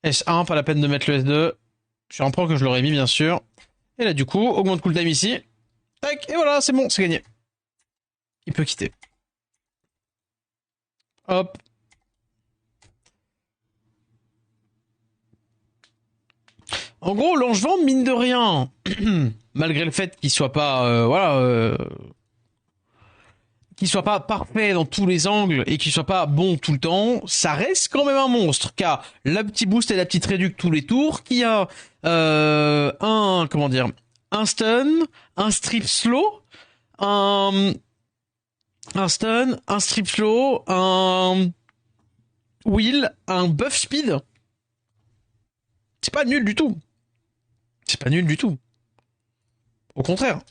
S1, pas la peine de mettre le S2. Je suis en pro que je l'aurais mis bien sûr. Et là du coup, augmente cooltime ici. Tac, et voilà, c'est bon, c'est gagné. Il peut quitter. Hop. En gros, Langevin, mine de rien, malgré le fait qu'il soit pas, qu'il soit pas parfait dans tous les angles et qu'il soit pas bon tout le temps, ça reste quand même un monstre. Car la petite boost et la petite réduc tous les tours, qui a comment dire, un stun, un strip slow, un, un stun, un strip slow, un will, un buff speed. C'est pas nul du tout. C'est pas nul du tout. Au contraire.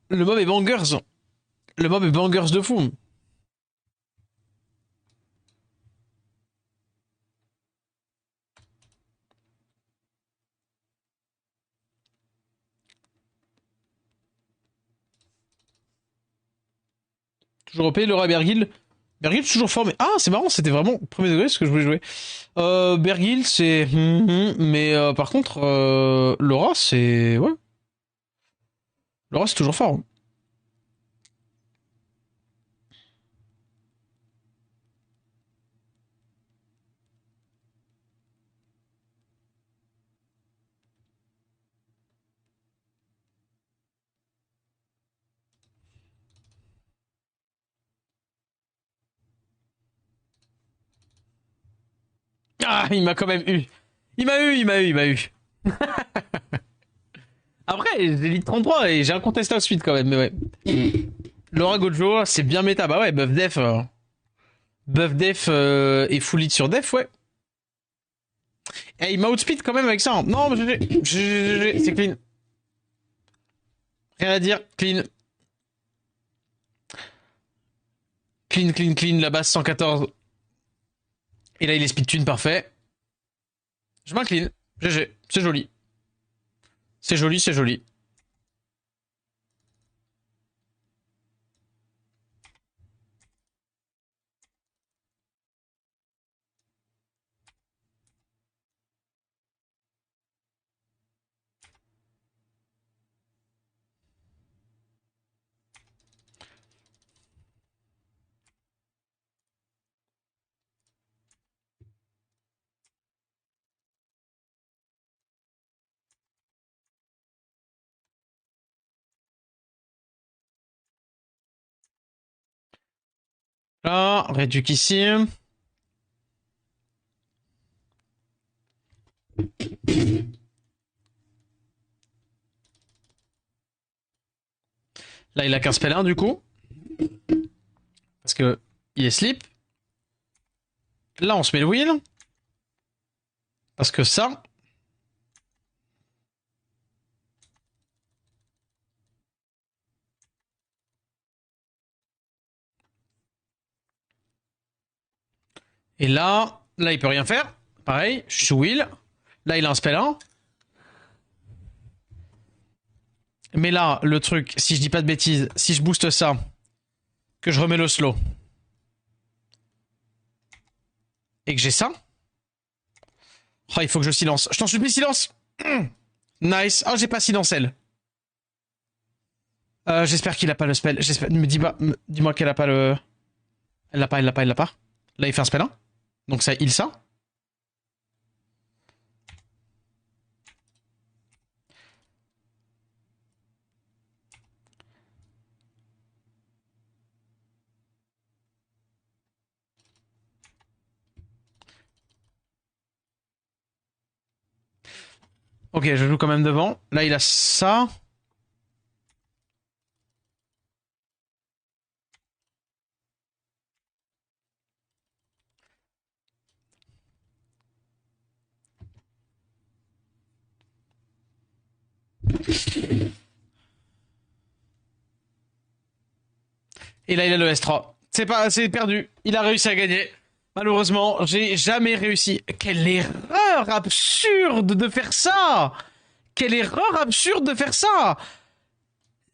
Le mob est bangers. Le mob est bangers de fou. Toujours OP, le Rabergil. Bergil, toujours fort, mais... Ah, c'est marrant, c'était vraiment premier degré ce que je voulais jouer. Bergil, c'est... mais par contre, Laura, c'est... Ouais. Laura, c'est toujours fort. Ah, il m'a quand même eu. Il m'a eu. Après, j'ai dit 33 et j'ai un contest ensuite quand même, mais ouais. Laura Gojo, c'est bien méta. Bah ouais, buff def. Buff def et full hit sur def, ouais. Et il m'a outspeed quand même avec ça. Hein. Non, mais c'est clean. Rien à dire, clean. Clean, clean, clean, la base 114. Et là, il est speed tune, parfait. Je m'incline. GG, c'est joli. C'est joli, c'est joli. Là, réduc ici. Là, il a qu'un spell 1 du coup. Parce que il est slip. Là, on se met le wheel. Parce que ça. Et là, il peut rien faire. Pareil, je suis sous wheel. Là, il a un spell 1. Mais là, le truc, si je dis pas de bêtises, si je booste ça, que je remets le slow, et que j'ai ça. Oh, il faut que je silence. Je t'en supplie, silence. Nice. Oh, j'ai pas silence elle. J'espère qu'il a pas le spell. J'espère. Dis-moi qu'elle a pas le. Elle l'a pas, elle l'a pas, elle l'a pas. Là, il fait un spell 1. Donc ça heal ça. Ok, je joue quand même devant. Là, il a ça. Et là, il a le S3. C'est perdu. Il a réussi à gagner. Malheureusement, j'ai jamais réussi. Quelle erreur absurde de faire ça! Quelle erreur absurde de faire ça!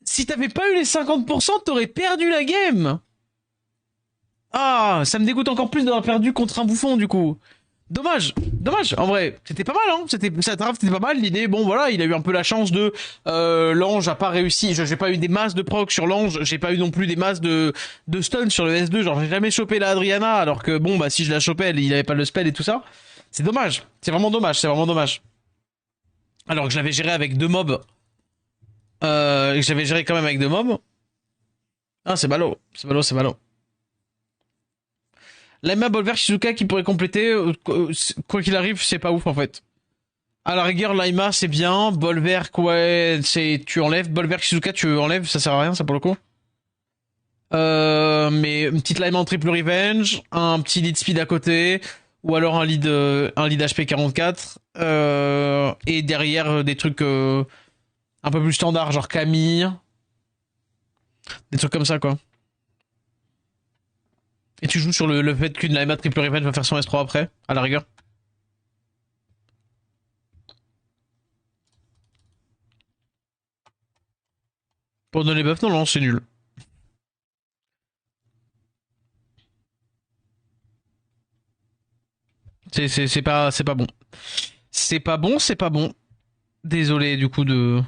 Si t'avais pas eu les 50%, t'aurais perdu la game! Ah, ça me dégoûte encore plus d'avoir perdu contre un bouffon du coup. Dommage, dommage. En vrai, c'était pas mal, hein. Cette draft c'était pas mal. L'idée, bon voilà, il a eu un peu la chance de l'ange a pas réussi. J'ai pas eu des masses de proc sur l'ange. J'ai pas eu non plus des masses de stun sur le S2. Genre j'ai jamais chopé la Adriana, alors que bon bah si je la chopais, il avait pas le spell et tout ça. C'est dommage. C'est vraiment dommage. C'est vraiment dommage. Alors que je l'avais géré avec deux mobs. Que j'avais géré quand même avec deux mobs. Ah c'est ballot, c'est ballot, c'est ballot. Laima Bolver Shizuka qui pourrait compléter, quoi qu'il arrive, c'est pas ouf en fait. À la rigueur, Laima c'est bien, Bolver, ouais, c'est tu enlèves, Bolver Shizuka tu enlèves, ça sert à rien ça pour le coup. Mais une petite Laima en triple revenge, un petit lead speed à côté, ou alors un lead HP 44, et derrière des trucs un peu plus standards, genre Camille, des trucs comme ça quoi. Et tu joues sur le fait qu'une Laima triple revenge va faire son S3 après, à la rigueur. Pour donner buff, non, non, c'est nul. C'est pas bon. C'est pas bon, c'est pas bon. Désolé du coup de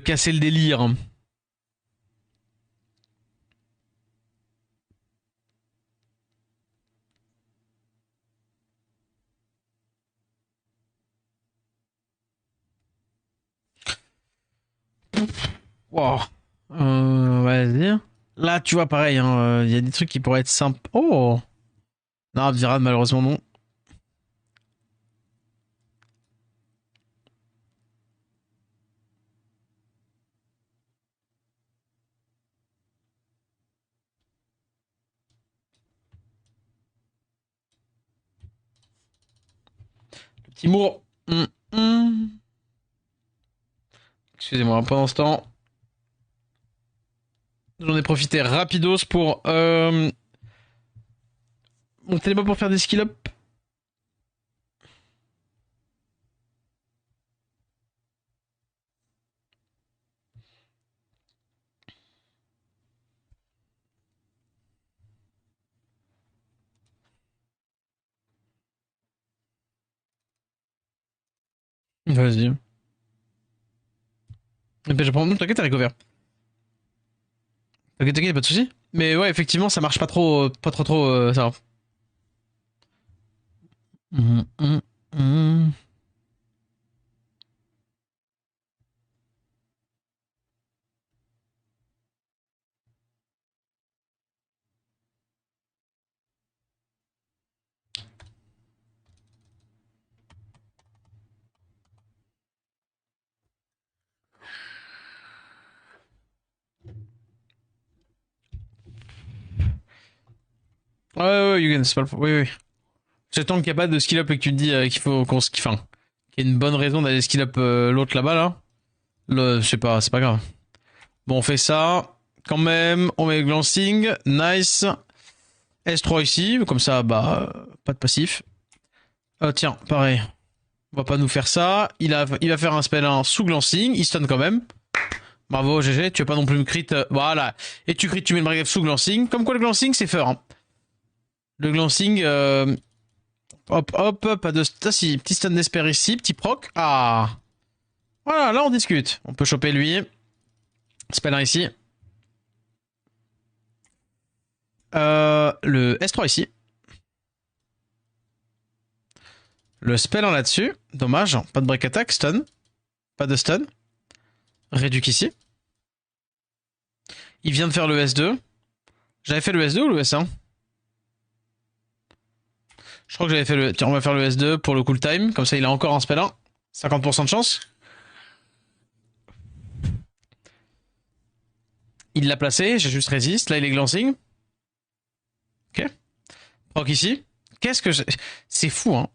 casser le délire. Wow. Vas-y. Là, tu vois, pareil, il y a des trucs qui pourraient être simples. Oh! Non, Virad, malheureusement, non. Le petit Mour. Excusez-moi, pendant ce temps, j'en ai profité rapidos pour monter les mobs pour faire des skill up. Vas-y. Et ben, je prends. Non, t'inquiète, t'as recouvert. T'inquiète, t'inquiète, pas de soucis. Mais ouais, effectivement, ça marche pas trop, pas trop trop, ça va. Hum, hum, hum. Ouais, Yugen, c'est pas le. Oui, oui. C'est tant qu'il n'y a pas de skill up et que tu te dis qu'il faut qu'on se. Enfin, qu'il y a une bonne raison d'aller skill up l'autre là-bas, là. Je sais pas, c'est pas grave. Bon, on fait ça. Quand même, on met le glancing. Nice. S3 ici, comme ça, bah, pas de passif. Tiens, pareil. On va pas nous faire ça. Il va faire un spell 1 sous glancing. Il stun quand même. Bravo, GG. Tu vas pas non plus me crit. Voilà. Et tu crit, tu mets le brave sous glancing. Comme quoi, le glancing, c'est fort. Hein. Le glancing, hop, hop, pas de. Ah, si, petit stun d'espère ici, petit proc. Ah. Voilà, là, on discute. On peut choper lui. Spell 1 ici. Le S3 ici. Le spell 1 là-dessus. Dommage. Pas de break attack. Stun. Pas de stun. Réduc ici. Il vient de faire le S2. J'avais fait le S2 ou le S1? Je crois que j'avais fait le. Tiens, on va faire le S2 pour le cool time. Comme ça, il a encore un spell 1. 50% de chance. Il l'a placé. J'ai juste résiste. Là, il est glancing. Ok. Proc ici. Qu'est-ce que je. C'est fou, hein.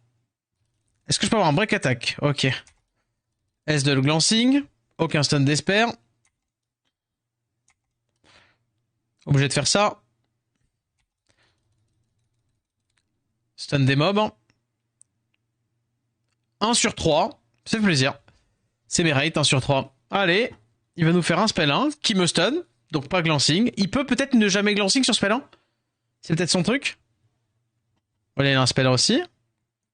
Est-ce que je peux avoir un break attack? Ok. S2 le glancing. Aucun stun d'espère. Obligé de faire ça. Stun des mobs. 1 sur 3. C'est plaisir. C'est mes rates, 1 sur 3. Allez. Il va nous faire un spell 1 qui me stun. Donc pas glancing. Il peut peut-être ne jamais glancing sur spell 1. C'est peut-être son truc. Voilà, il a un spell 1 aussi.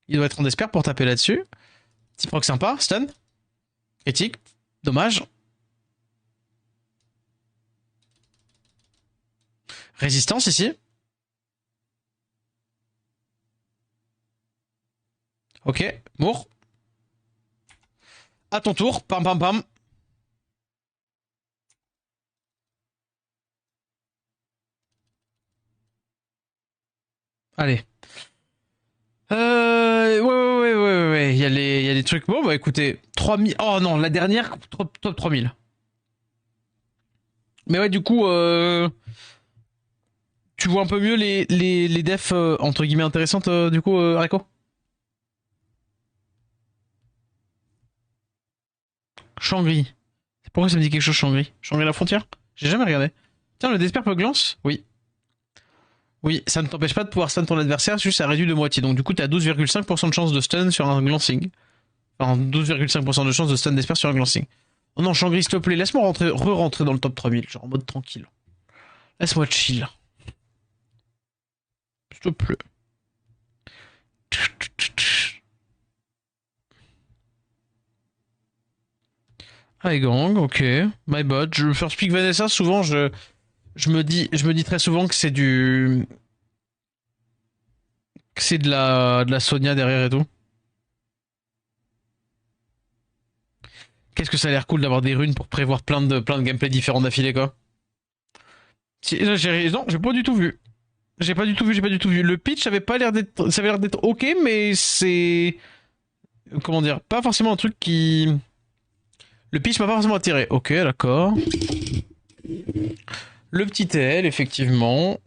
Il doit être en despair pour taper là-dessus. Petit proc sympa. Stun. Critique. Dommage. Résistance ici. Ok. Mour. À ton tour. Pam pam pam. Allez. Ouais. Il y a les trucs. Bon, bah écoutez. 3000. Oh non, la dernière, top 3000. Mais ouais, du coup, tu vois un peu mieux les defs, entre guillemets, intéressantes, du coup, Reko. Shangri. Pourquoi ça me dit quelque chose, Shangri? Shangri la frontière? J'ai jamais regardé. Tiens, le Despair peut glance? Oui. Oui, ça ne t'empêche pas de pouvoir stun ton adversaire, juste ça réduit de moitié. Donc du coup, t'as 12,5% de chance de stun sur un glancing. Enfin, 12,5% de chance de stun d'espère sur un glancing. Oh non, Shangri, s'il te plaît, laisse-moi re-rentrer dans le top 3000, genre en mode tranquille. Laisse-moi chill. S'il te plaît. Hi gang, ok. My bad. Je first pick Vanessa, souvent je me dis très souvent que c'est du. Que c'est de la Sonia derrière et tout. Qu'est-ce que ça a l'air cool d'avoir des runes pour prévoir plein de gameplays différents d'affilée, quoi. Là, non, j'ai pas du tout vu. J'ai pas du tout vu. Le pitch avait pas l'air d'être, ça avait l'air d'être ok, mais c'est, comment dire, pas forcément un truc qui, le pitch m'a pas forcément attiré. Ok, d'accord. Le petit TL, effectivement.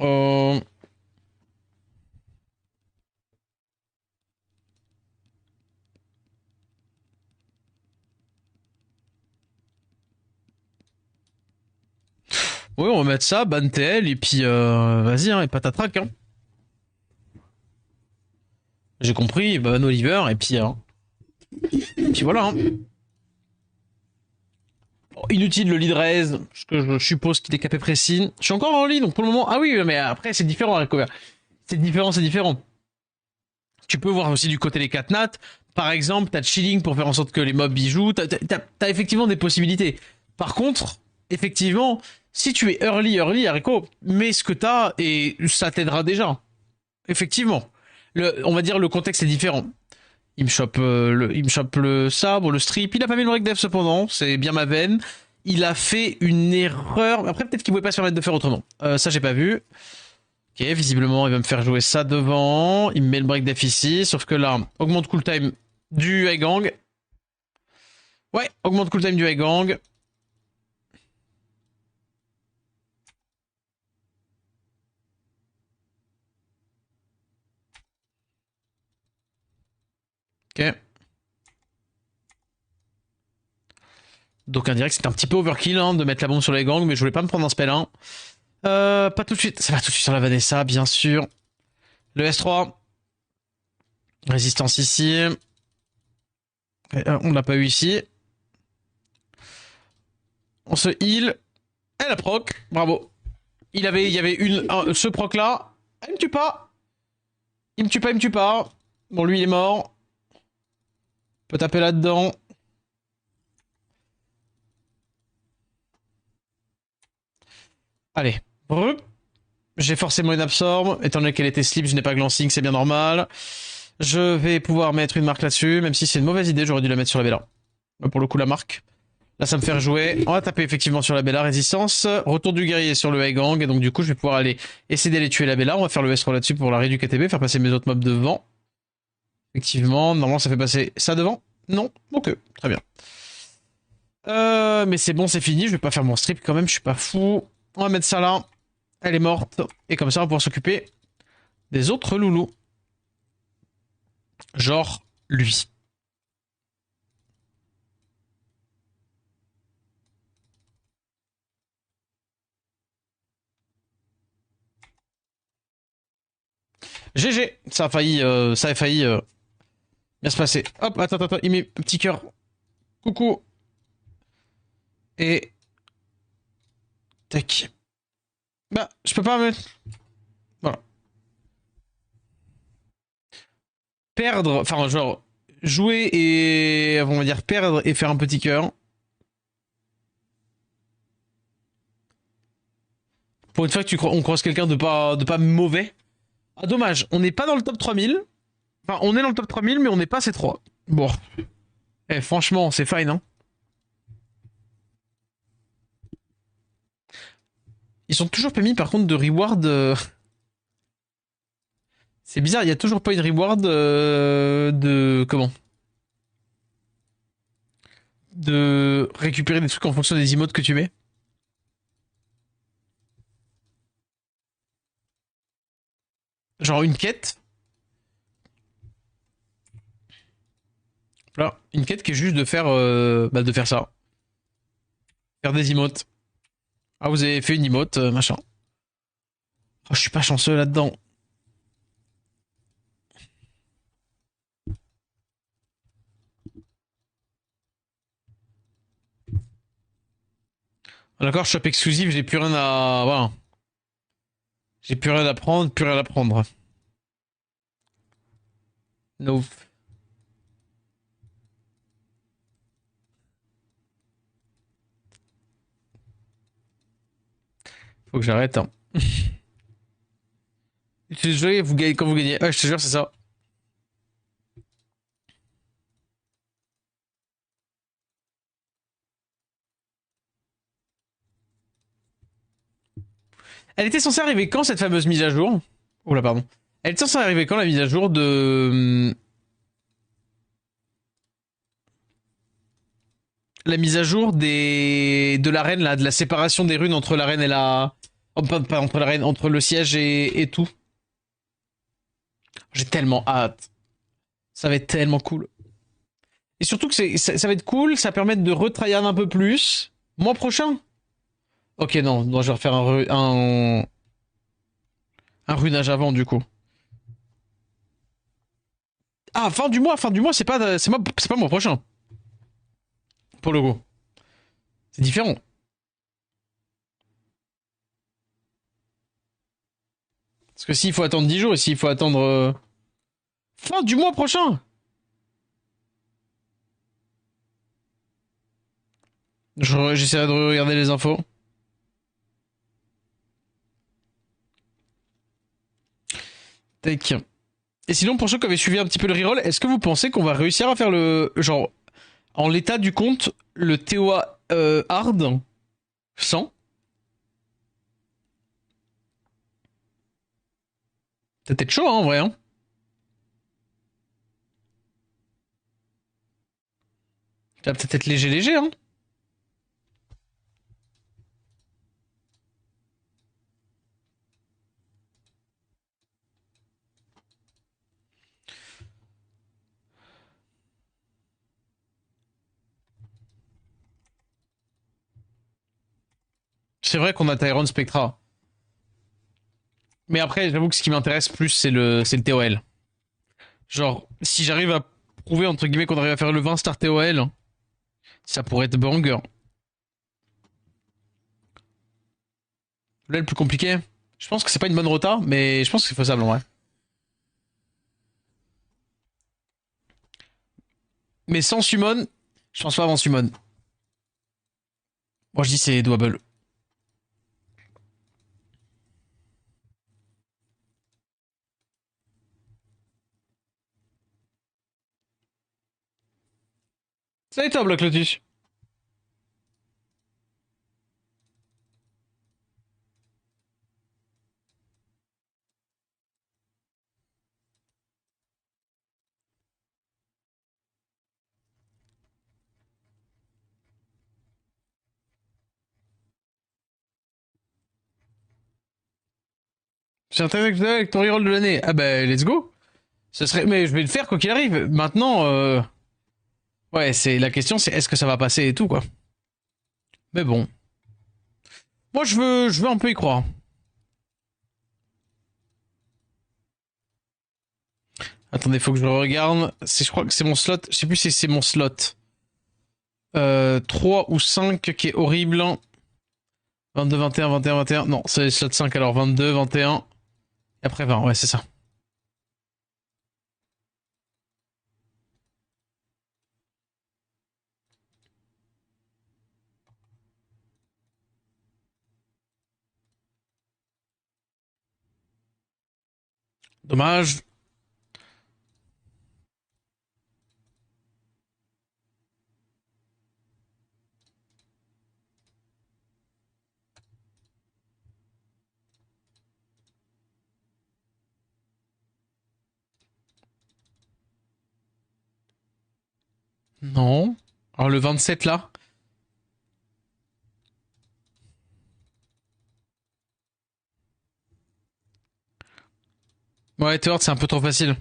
Oui, on va mettre ça, ban TL, et puis vas-y, hein, et patatrac, hein. J'ai compris, ban Oliver, et puis voilà, hein. Inutile le lead raise, parce que je suppose qu'il est capé précis. Je suis encore en lead, donc pour le moment, ah oui, mais après c'est différent, Recover. C'est différent. Tu peux voir aussi du côté des 4 nat. Par exemple, t'as chilling pour faire en sorte que les mobs y jouent. T'as effectivement des possibilités. Par contre, effectivement, si tu es early, Hariko, mets ce que t'as et ça t'aidera déjà. Effectivement. On va dire le contexte est différent. Il me chope le sabre, le strip. Il a pas mis le break dev cependant, c'est bien ma veine. Il a fait une erreur. Après, peut-être qu'il pouvait pas se permettre de faire autrement. Ça, j'ai pas vu. Ok, visiblement, il va me faire jouer ça devant. Il me met le break def ici. Sauf que là, augmente cooltime du high gang. Ouais, augmente cooltime du high gang. Ok. Donc, indirect, c'était un petit peu overkill hein, de mettre la bombe sur les gangs, mais je voulais pas me prendre un spell 1. Pas tout de suite. Ça va tout de suite sur la Vanessa, bien sûr. Le S3. Résistance ici. On l'a pas eu ici. On se heal. Elle a proc. Bravo. Il y avait ce proc là. Elle me tue pas. Il me tue pas. Bon, lui, il est mort. On peut taper là-dedans. Allez. Brup. J'ai forcément une absorbe. Étant donné qu'elle était slip, je n'ai pas glancing, c'est bien normal. Je vais pouvoir mettre une marque là-dessus, même si c'est une mauvaise idée, j'aurais dû la mettre sur la Bella. Pour le coup, la marque. Là, ça me fait rejouer. On va taper effectivement sur la Bella, résistance. Retour du guerrier sur le high gang. Et donc, du coup, je vais pouvoir aller essayer d'aller tuer la Bella. On va faire le S3 là-dessus pour la du KTB, faire passer mes autres mobs devant. Effectivement, normalement, ça fait passer ça devant. Non. Ok, très bien. Mais c'est bon, c'est fini. Je vais pas faire mon strip quand même, je suis pas fou. On va mettre ça là. Elle est morte. Et comme ça, on va pouvoir s'occuper des autres loulous. Genre lui. GG. Ça a failli bien se passer. Hop, attends, il met un petit cœur. Coucou. Et... Tac. Bah, je peux pas mettre... Voilà. Perdre, enfin genre, jouer et... On va dire perdre et faire un petit cœur. Pour une fois que on croise quelqu'un de pas mauvais. Ah dommage, on n'est pas dans le top 3000. Enfin, on est dans le top 3000, mais on n'est pas C3. Bon. Eh, franchement, c'est fine, hein. Ils sont toujours pas mis, par contre, de reward. C'est bizarre, il y a toujours pas une reward de. Comment? De récupérer des trucs en fonction des emotes que tu mets. Genre une quête. Là, une quête qui est juste de faire ça. Faire des emotes. Ah, vous avez fait une emote, machin. Oh, je suis pas chanceux là-dedans. D'accord, shop exclusif, j'ai plus rien à. Voilà. J'ai plus rien à prendre, plus rien à prendre. No. Faut que j'arrête, hein. Je te jure, vous gagnez quand vous gagnez. Ah, je te jure, c'est ça. Elle était censée arriver quand cette fameuse mise à jour? Oula, pardon. Elle était censée arriver quand la mise à jour de. La mise à jour des. De l'arène, là, de la séparation des runes entre l'arène et la. Oh, pas entre l'arène, entre le siège et tout. J'ai tellement hâte. Ça va être tellement cool. Et surtout que ça va être cool, ça va permettre de retryhard un peu plus. Mois prochain? Ok, non, non, je vais refaire un runage avant du coup. Ah, fin du mois, c'est pas mois prochain. Pour le coup. C'est différent. Parce que s'il faut attendre 10 jours et s'il faut attendre fin du mois prochain. J'essaierai de regarder les infos. Tac. Et sinon, pour ceux qui avaient suivi un petit peu le reroll, est-ce que vous pensez qu'on va réussir à faire le. Genre, en l'état du compte, le TOA hard sans? Ça peut être chaud, hein, en vrai. Hein. Ça va peut-être être léger, léger, hein. C'est vrai qu'on a Tyrone Spectra. Mais après, j'avoue que ce qui m'intéresse plus, c'est le TOL. Genre, si j'arrive à prouver, entre guillemets, qu'on arrive à faire le 20 star TOL, ça pourrait être banger. Là, le plus compliqué, je pense que c'est pas une bonne rota, mais je pense que c'est faisable en vrai. Mais sans summon, je pense pas avant summon. Moi, je dis c'est doable. Salut toi, Block Lotus. J'ai intérêt avec ton reroll de l'année. Ah bah, let's go. Ce serait, mais je vais le faire quoi qu'il arrive. Maintenant, ouais, c'est la question, c'est est-ce que ça va passer et tout quoi. Mais bon, moi je veux un peu y croire. Attendez, faut que je regarde. Je crois que c'est mon slot. Je sais plus si c'est mon slot. 3 ou 5 qui est horrible. 22, 21, 21, 21. Non, c'est le slot 5 alors 22, 21. Et après 20, ouais, c'est ça. Dommage. Non. Alors le 27 là. Ouais, Teward, c'est un peu trop facile.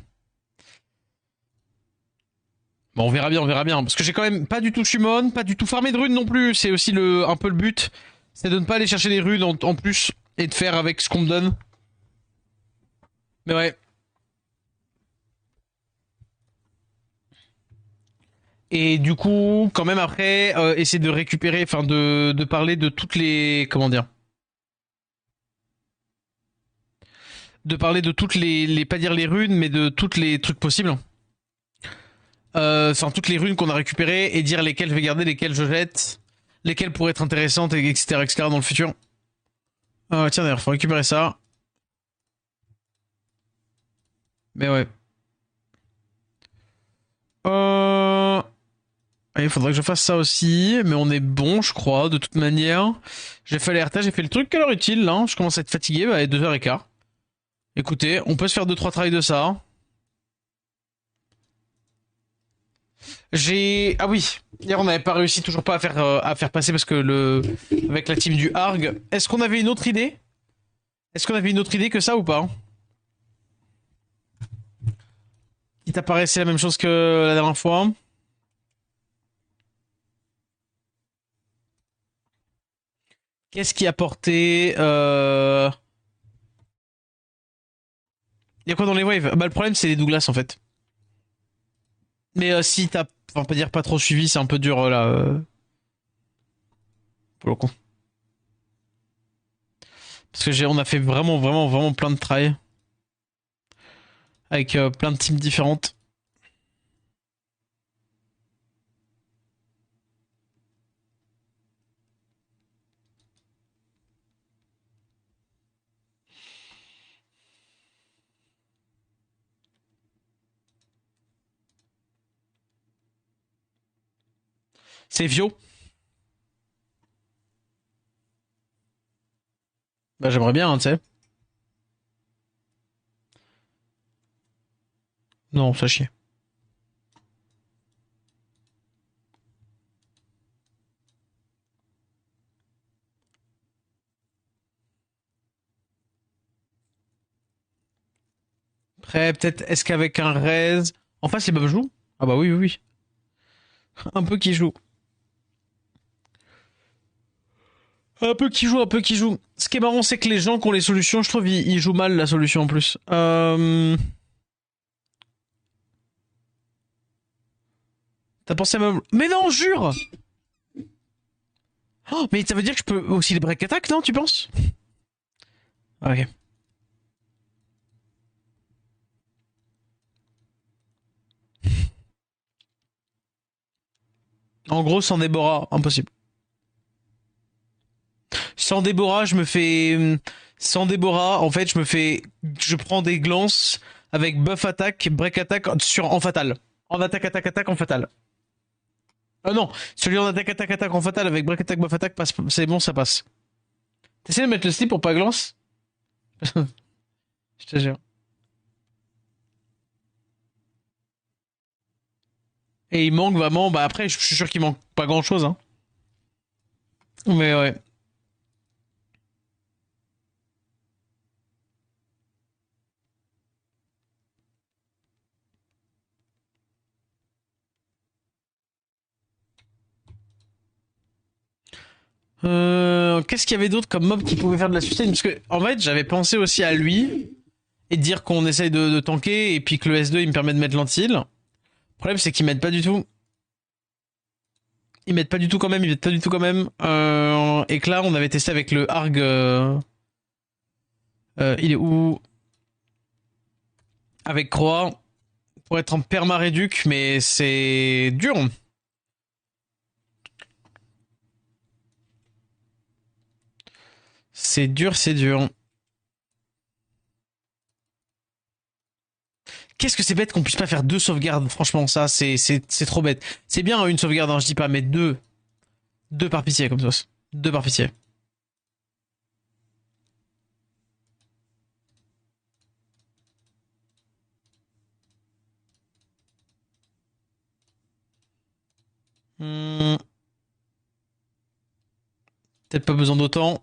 Bon, on verra bien, on verra bien. Parce que j'ai quand même pas du tout summon, pas du tout farmé de runes non plus. C'est aussi un peu le but. C'est de ne pas aller chercher des runes en plus et de faire avec ce qu'on me donne. Mais ouais. Et du coup, quand même après, essayer de récupérer, enfin de parler de toutes les, comment dire, de parler de toutes les, pas dire les runes, mais de toutes les trucs possibles. Enfin, toutes les runes qu'on a récupérées et dire lesquelles je vais garder, lesquelles je jette, lesquelles pourraient être intéressantes, etc., etc. dans le futur. Tiens, d'ailleurs, faut récupérer ça. Mais ouais. Il faudrait que je fasse ça aussi, mais on est bon, je crois, de toute manière. J'ai fait l'ART, j'ai fait le truc à l'heure utile, là. Je commence à être fatigué, bah, 2h15. Écoutez, on peut se faire 2-3 travails de ça. Ah oui, hier on n'avait pas réussi toujours pas à faire passer parce que avec la team du Arg. Est-ce qu'on avait une autre idée? Est-ce qu'on avait une autre idée que ça ou pas? Il t'apparaissait la même chose que la dernière fois? Qu'est-ce qui a porté Il y a quoi dans les waves? Bah le problème c'est les Douglas en fait. Mais si t'as, enfin pas dire pas trop suivi, c'est un peu dur là pour le coup. Parce que on a fait vraiment vraiment vraiment plein de try avec plein de teams différentes. C'est Vio. Bah j'aimerais bien, hein, tu sais. Non, ça chie. Après, peut-être, est-ce qu'avec un raise... En face, les mobs jouent? Ah bah oui, oui, oui. Un peu qui joue. Un peu qui joue, un peu qui joue. Ce qui est marrant, c'est que les gens qui ont les solutions, je trouve, ils jouent mal la solution en plus. T'as pensé à meuble? Mais non, jure! Oh, mais ça veut dire que je peux aussi les break attack, non, tu penses? Ok. En gros, sans Déborah, impossible. Sans Déborah, je me fais... Sans Déborah, en fait, je me fais... Je prends des glances avec buff attack, break attack en fatal. En attaque, attaque, attaque, en fatal. Non, celui en attaque, attaque, attaque, en fatal avec break attack, buff attack, c'est bon, ça passe. T'essaies de mettre le slip pour pas glance? Je te jure. Et il manque vraiment... Bah après, je suis sûr qu'il manque pas grand-chose, hein. Mais ouais. Qu'est-ce qu'il y avait d'autre comme mob qui pouvait faire de la sustain? Parce que, en fait, j'avais pensé aussi à lui et de dire qu'on essaye de tanker et puis que le S2 il me permet de mettre l'anti-heal. Le problème, c'est qu'ils mettent pas du tout. Ils mettent pas du tout quand même, ils mettent pas du tout quand même. Et que là, on avait testé avec le Arg. Il est où? Avec Croix. Pour être en perma réduc, mais c'est dur. C'est dur, c'est dur. Qu'est-ce que c'est bête qu'on puisse pas faire deux sauvegardes? Franchement, ça, c'est trop bête. C'est bien une sauvegarde, hein, je dis pas, mais deux. Deux par pitié, comme ça. Deux par pitié. Hmm, peut-être pas besoin d'autant.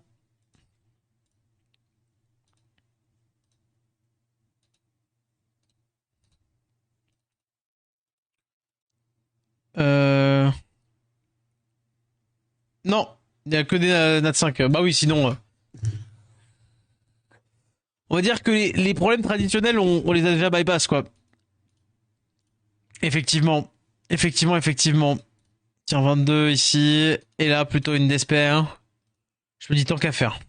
Euh... Non, il y a que des Nat 5. Bah oui, sinon... On va dire que les problèmes traditionnels, on les a déjà bypass, quoi. Effectivement. Effectivement, effectivement. Tiens, 22 ici. Et là, plutôt une Despair. Je me dis tant qu'à faire.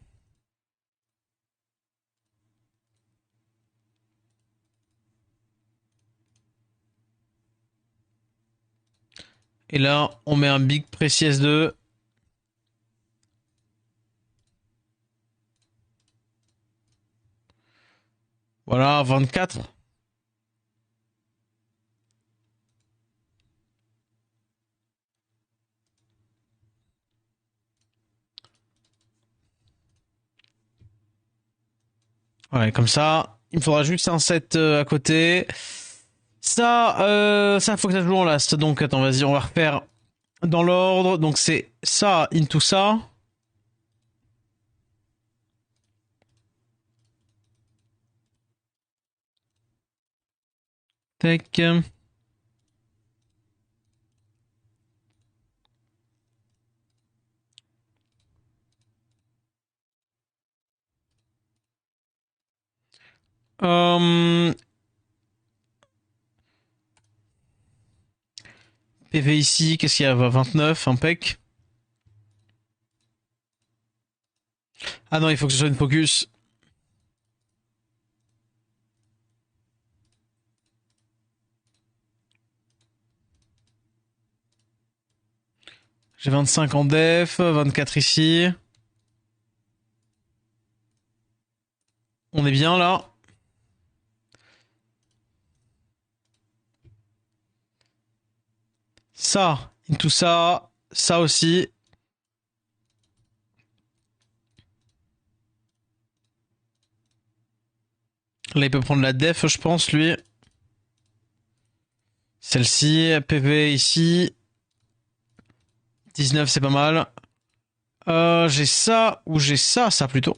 Et là, on met un big précis S2. Voilà, 24. Ouais, comme ça. Il me faudra juste un set à côté. Ça, faut que ça joue en last. Donc, attends, vas-y, on va refaire dans l'ordre. Donc, c'est ça into ça. Tac. Euh, PV ici, qu'est-ce qu'il y a? 29, impec. Ah non, il faut que ce soit une focus. J'ai 25 en def, 24 ici. On est bien là. Ça, into ça, ça aussi. Là, il peut prendre la def, je pense, lui. Celle-ci, PV ici. 19, c'est pas mal. J'ai ça, ou j'ai ça plutôt.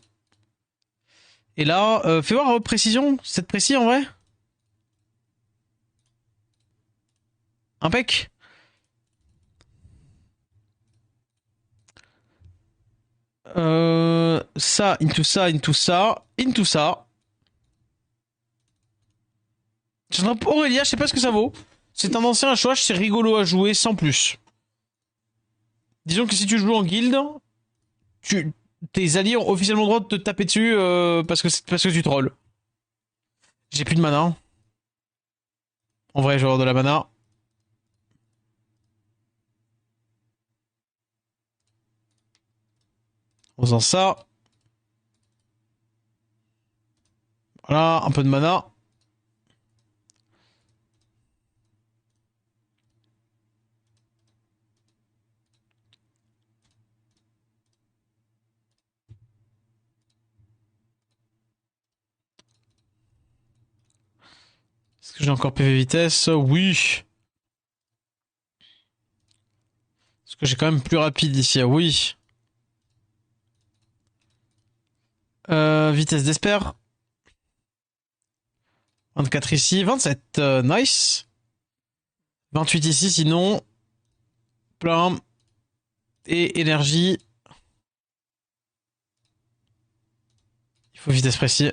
Et là, fais voir précision. C'est précis en vrai? Impec. Ça, into ça, into ça, into ça. Aurélia, je sais pas ce que ça vaut. C'est un ancien HOH, c'est rigolo à jouer sans plus. Disons que si tu joues en guilde, tes alliés ont officiellement le droit de te taper dessus parce que tu trolls. J'ai plus de mana. En vrai, je vais avoir de la mana. En faisant ça. Voilà, un peu de mana. Est-ce que j'ai encore PV vitesse? Oui. Est-ce que j'ai quand même plus rapide ici? Oui. Vitesse d'espère. 24 ici. 27. Nice. 28 ici, sinon. Plein. Et énergie. Il faut vitesse précis.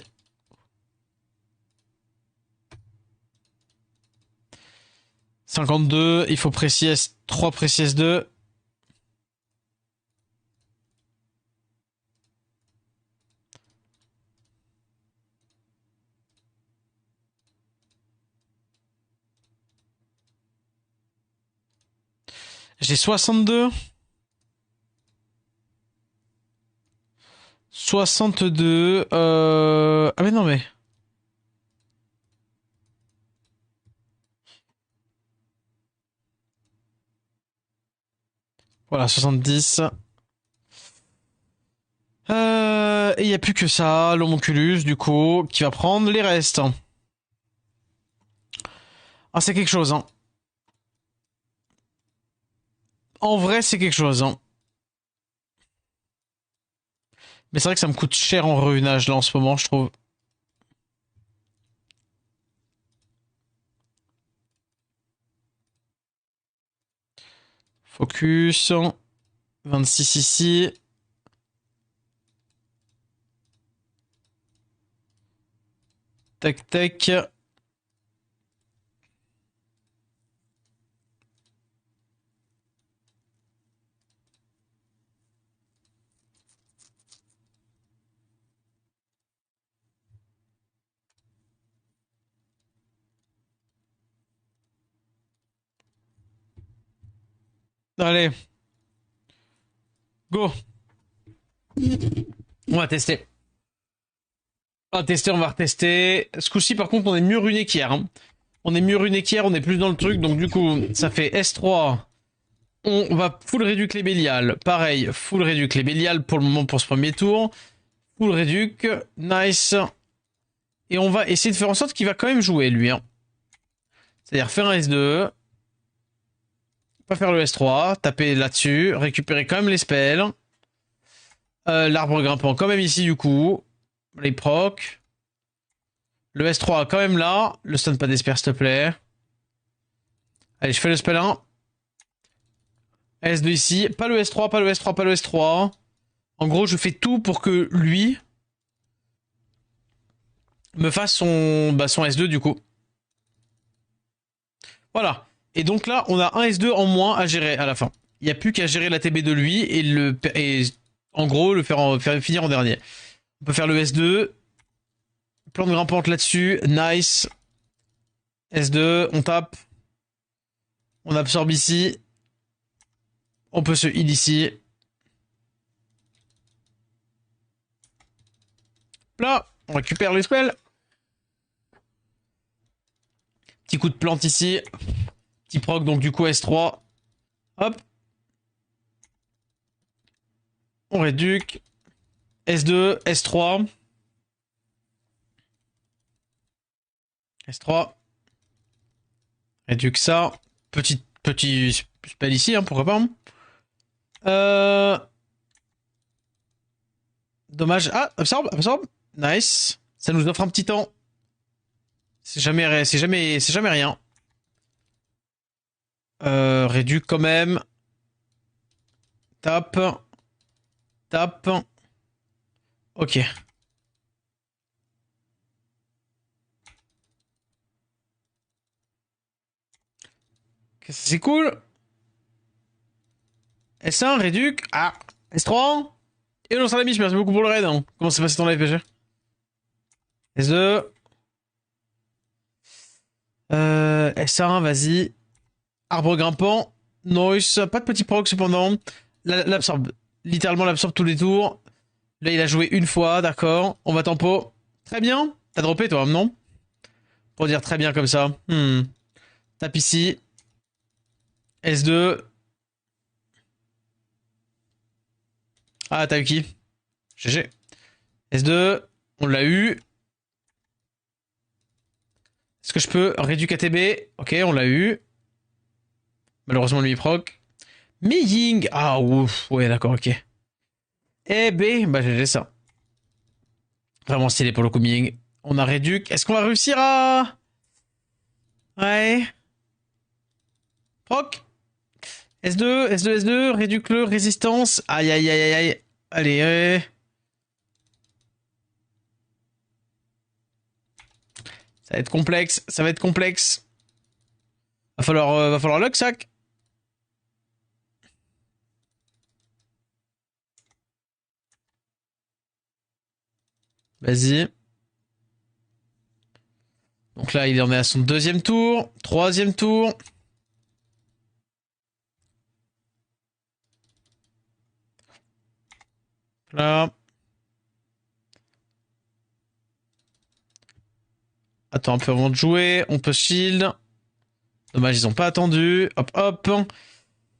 52. Il faut précis S. 3 précis S2. J'ai 62. 62. Ah mais non mais. Voilà, 70. Et il n'y a plus que ça, l'homonculus, du coup, qui va prendre les restes. Ah, c'est quelque chose, hein. En vrai, c'est quelque chose, hein. Mais c'est vrai que ça me coûte cher en ruinage, là, en ce moment, je trouve. Focus. 26 ici. Tac, tac. Allez. Go. On va tester. On va retester. Ce coup-ci, par contre, on est mieux runé qu'hier. Hein. On est mieux runé qu'hier, on est plus dans le truc. Donc, du coup, ça fait S3. On va full réduc les béliales. Pareil, full réduc les béliales pour le moment pour ce premier tour. Full réduc. Nice. Et on va essayer de faire en sorte qu'il va quand même jouer, lui. Hein. C'est-à-dire faire un S2. Pas faire le S3. Taper là-dessus. Récupérer quand même les spells. L'arbre grimpant quand même ici, du coup. Les procs. Le S3 quand même là. Le stun pas d'espère, s'il te plaît. Allez, je fais le spell 1. S2 ici. Pas le S3, pas le S3, pas le S3. En gros, je fais tout pour que lui me fasse son S2 du coup. Voilà. Et donc là, on a un S2 en moins à gérer à la fin. Il n'y a plus qu'à gérer la TB de lui et en gros le faire finir en dernier. On peut faire le S2. Plante grimpante là-dessus. Nice. S2, on tape. On absorbe ici. On peut se heal ici. Là, on récupère les spells. Petit coup de plante ici. Petit proc, donc du coup S3. Hop. On réduque. S2, S3. S3. Réduque ça. Petit spell ici, hein, pourquoi pas. Dommage. Ah, absorbe. Nice. Ça nous offre un petit temps. C'est jamais rien. Réduit quand même. Tape. Ok. C'est cool. S1, réduc. Ah. S3. Et on lance la mission. Merci beaucoup pour le raid. Hein. Comment s'est passé ton live, PG? S2. S1, vas-y. Arbre grimpant. Noise. Pas de petit proc cependant. L'absorbe. Littéralement l'absorbe tous les tours. Là, il a joué une fois, d'accord. On va tempo. Très bien. T'as droppé, toi, non? Pour dire très bien comme ça. Tape ici. S2. Ah, t'as eu qui? GG. S2. On l'a eu. Est-ce que je peux réduire KTB? Ok, on l'a eu. Malheureusement, lui, il proc. Miying. Ah, ouf. Ouais, d'accord, ok. Eh B, bah GG ça. Vraiment stylé pour le coup Miying. On a réduit. Est-ce qu'on va réussir à... Ouais. Proc. S2, réduque le, résistance. Aïe, aïe, aïe, aïe, aïe. Allez, ça va être complexe. Va falloir Luxac. Vas-y. Donc là, il en est à son deuxième tour. Troisième tour. Là. Attends un peu avant de jouer. On peut shield. Dommage, ils ont pas attendu. Hop, hop.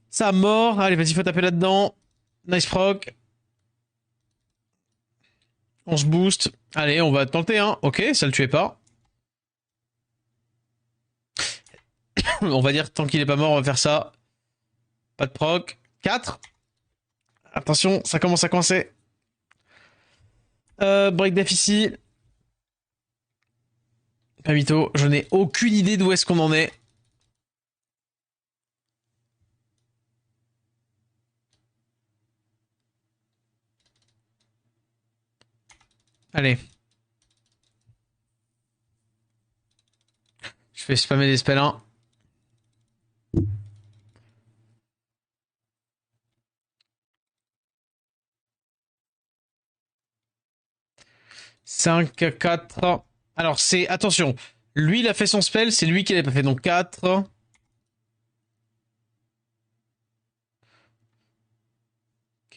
Ça a mort. Allez, vas-y, faut taper là-dedans. Nice proc. On se booste. Allez, on va tenter, hein. Ok, ça le tuait pas. On va dire, tant qu'il est pas mort, on va faire ça. Pas de proc. 4. Attention, ça commence à coincer. Break def ici. Pas mytho, je n'ai aucune idée d'où est-ce qu'on en est. Allez. Je fais spammer des spells 1. Cinq, 4. Alors c'est... Attention. Lui, il a fait son spell, c'est lui qui l'a pas fait. Donc 4.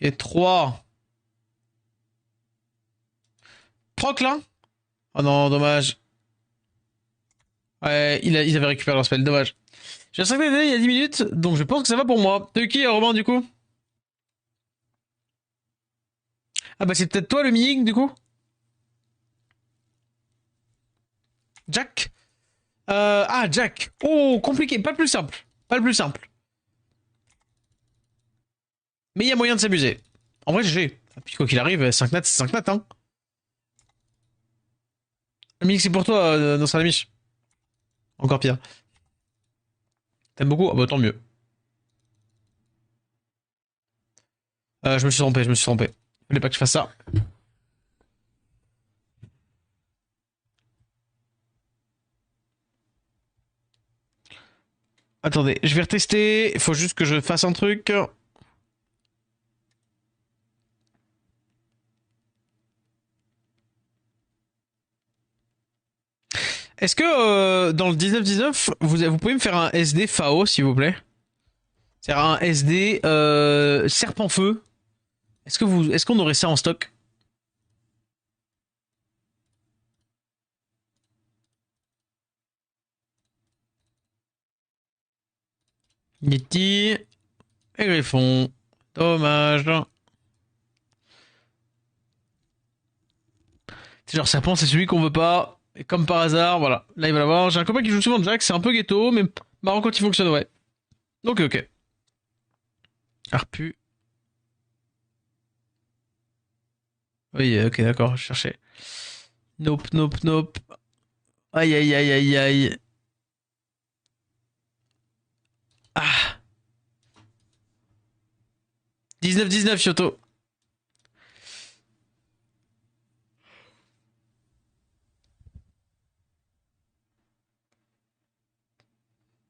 Ok, 3. Proc là? Oh non, dommage. Ouais, ils avaient récupéré leur spell, dommage. J'ai 5 il y a 10 minutes, donc je pense que ça va pour moi. T'as eu qui, Romain, du coup? Ah bah c'est peut-être toi le Ming, du coup? Jack? Ah, Jack. Oh, compliqué, pas le plus simple. Pas le plus simple. Mais il y a moyen de s'amuser. En vrai, j'ai. Et puis quoi qu'il arrive, 5 nats, c'est 5 nats, hein. Le Ming, c'est pour toi, dans Salamiche. Encore pire. T'aimes beaucoup? Ah bah tant mieux. Je me suis trompé, je me suis trompé. Fallait pas que je fasse ça. Attendez, je vais retester. Il faut juste que je fasse un truc. Est-ce que dans le 19-19, vous pouvez me faire un SD FAO, s'il vous plaît? C'est-à-dire un SD serpent feu. Est-ce qu'on aurait ça en stock? Yeti et Griffon. Dommage. C'est genre serpent, c'est celui qu'on veut pas. Et comme par hasard, voilà. Là, il va l'avoir. J'ai un copain qui joue souvent Jack, c'est un peu ghetto, mais marrant quand il fonctionne, ouais. Donc, ok. Arpu. Oui, ok, d'accord, je cherchais. Nope, nope, nope. Aïe, aïe, aïe, aïe, aïe. Ah. 19-19, Kyoto.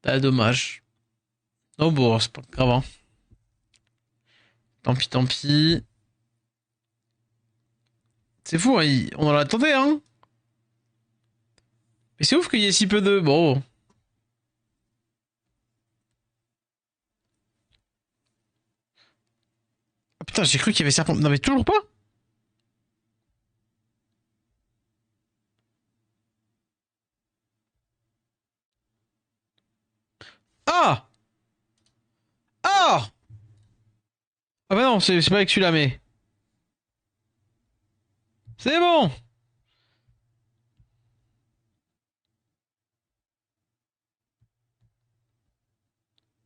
Ah, dommage. Oh bon, c'est pas grave, hein. Tant pis, tant pis. C'est fou, hein, on en attendait, hein. Mais c'est ouf qu'il y ait si peu de... Bon. Ah, putain, j'ai cru qu'il y avait serpent. Non, mais toujours pas. Ah. Ah. Ah bah non, c'est pas avec celui-là, mais... C'est bon.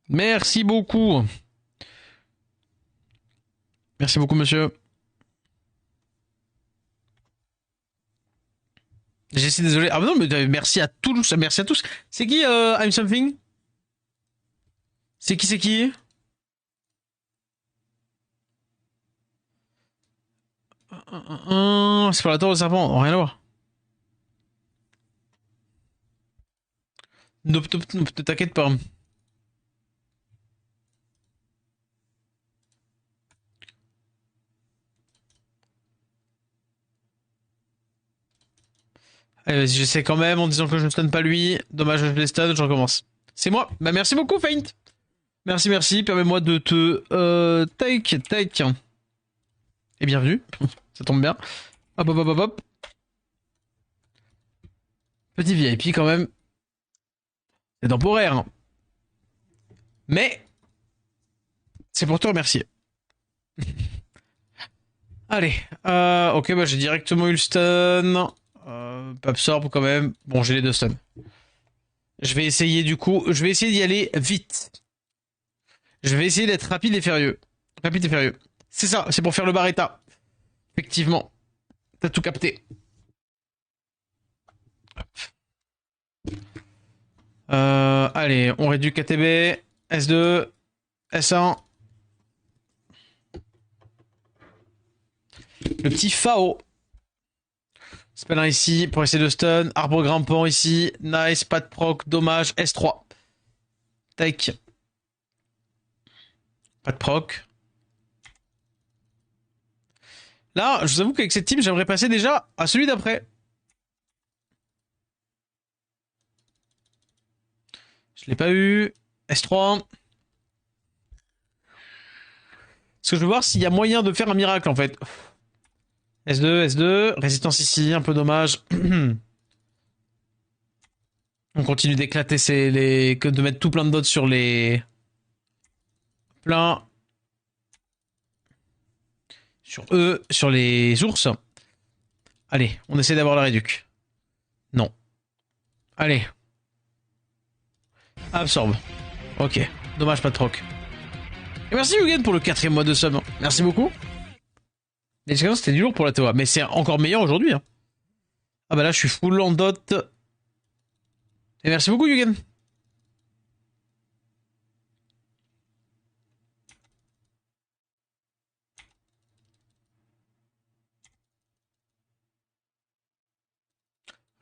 Merci beaucoup. Merci beaucoup, monsieur. J'essaie, désolé. Ah bah non, mais merci à tous. Merci à tous. C'est qui, I'm Something? C'est qui? C'est pas la tour de serpent. Rien à voir. Nope, nope, nope, ne t'inquiète pas. Allez, vas-y, j'essaie quand même en disant que je ne stun pas lui. Dommage, je les stun, je recommence. C'est moi. Bah merci beaucoup, Feint. Merci, merci. Permets-moi de te take. Et bienvenue. Ça tombe bien. Hop, hop, hop, hop, hop. Petit VIP quand même. C'est temporaire, hein. Mais c'est pour te remercier. Allez. Ok, bah j'ai directement eu le stun. Pas absorbe quand même. Bon, j'ai les deux stuns. Je vais essayer du coup. Je vais essayer d'y aller vite. Je vais essayer d'être rapide et furieux. Rapide et furieux. C'est ça, c'est pour faire le Barretta. Effectivement. T'as tout capté. Allez, on réduit KTB. S2. S1. Le petit FAO. Spellin ici pour essayer de stun. Arbre grimpant ici. Nice, pas de proc. Dommage. S3. Take. Pas de proc. Là, je vous avoue qu'avec cette team, j'aimerais passer déjà à celui d'après. Je l'ai pas eu. S3. Parce que je veux voir s'il y a moyen de faire un miracle en fait. S2, S2, résistance ici, un peu dommage. On continue d'éclater de mettre tout plein de dots sur les... Plein. Sur eux, sur les ours. Allez, on essaie d'avoir la réduc. Non. Allez. Absorbe. Ok. Dommage, pas de troc. Et merci Yugen pour le 4ème mois de sub. Merci beaucoup. L'expérience c'était du lourd pour la Toa, mais c'est encore meilleur aujourd'hui. Hein. Ah bah là je suis full en dot. Et merci beaucoup Yugen.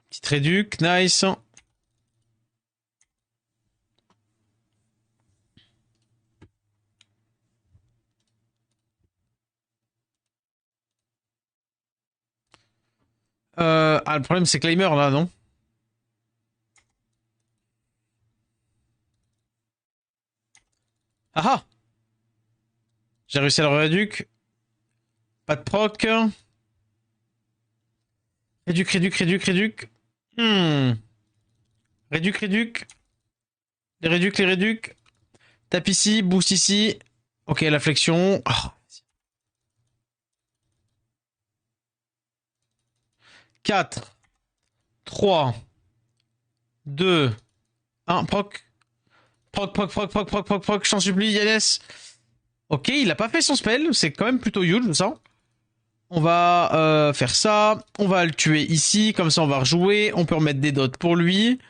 Petite réduc, nice. Ah, le problème c'est Climber là, non? Ah ah! J'ai réussi à le réduc. Pas de proc. Réduc, réduc, réduc, réduc. Réduc, réduc. Les réducs, les réducs. Tape ici, boost ici. Ok, la flexion. Oh. 4, 3, 2, 1, proc. Proc, proc, proc, proc, proc, proc, proc, je t'en supplie, Yannis. Ok, il a pas fait son spell, c'est quand même plutôt huge, ça. On va faire ça, on va le tuer ici, comme ça on va rejouer, on peut remettre des dots pour lui.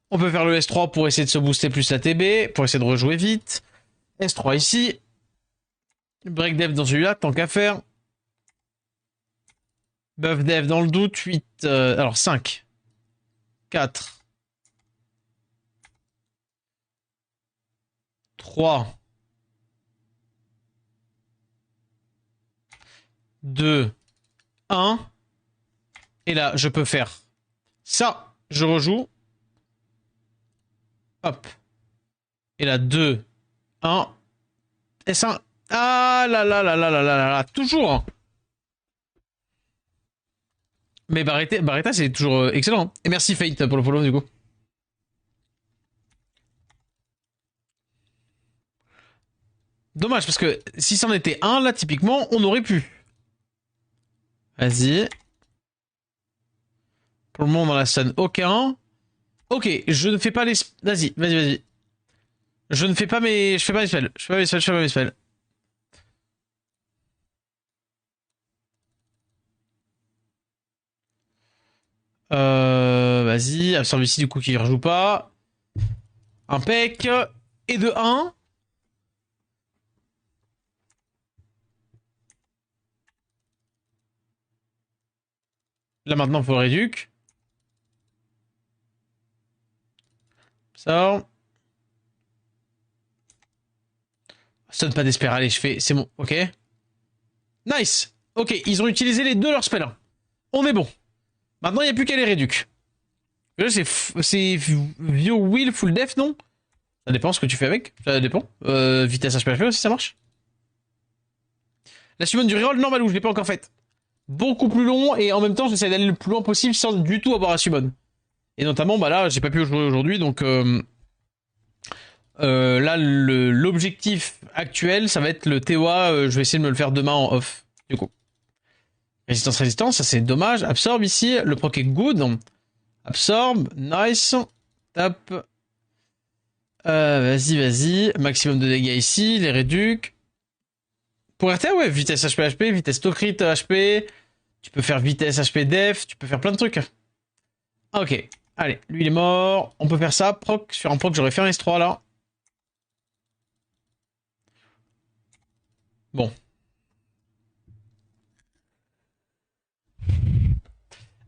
On peut faire le S3 pour essayer de se booster plus la TB, pour essayer de rejouer vite. S3 ici. Break dev dans celui-là, tant qu'à faire. Buff dev dans le doute, 8... alors 5. 4. 3. 2. 1. Et là, je peux faire ça. Je rejoue. Hop. Et là, 2. 1. S1. Ah là là là là là là là. Toujours. Hein. Mais Barretta c'est toujours excellent. Et merci Fate pour le follow du coup. Dommage parce que si c'en était un là typiquement on aurait pu. Vas-y. Pour le moment on en a stun aucun. Ok, je ne fais pas les... Vas-y, vas-y, vas-y. Je ne fais pas mes... Je fais pas mes spells. Je fais pas mes spells, je fais pas mes spells. Vas-y, absorbe ici du coup qui rejoue pas. Impec. Et de 1. Là maintenant il faut le réduc. Ça. Sonne pas d'espérer. Allez, je fais... C'est bon, ok. Nice. Ok, ils ont utilisé les deux leurs spells. On est bon. Maintenant, il n'y a plus qu'à les réduc. Là, c'est Vio Will Full Def, non? Ça dépend ce que tu fais avec. Ça dépend. Vitesse HPHP aussi, ça marche. La summon du reroll, non, Malou, je l'ai pas encore faite. Beaucoup plus long et en même temps, j'essaie d'aller le plus loin possible sans du tout avoir à summon. Et notamment, bah là, j'ai pas pu jouer aujourd'hui, donc là, l'objectif actuel, ça va être le TOA. Je vais essayer de me le faire demain en off, du coup. Résistance, résistance, ça c'est dommage. Absorbe ici, le proc est good. Absorbe, nice. Tape. Vas-y, vas-y. Maximum de dégâts ici, les réducs. Pour RTA, ouais, vitesse HP, HP, vitesse Tocrit HP. Tu peux faire vitesse HP def, tu peux faire plein de trucs. Ah, ok. Allez, lui il est mort. On peut faire ça. Proc, sur un proc, j'aurais fait un S3 là. Bon.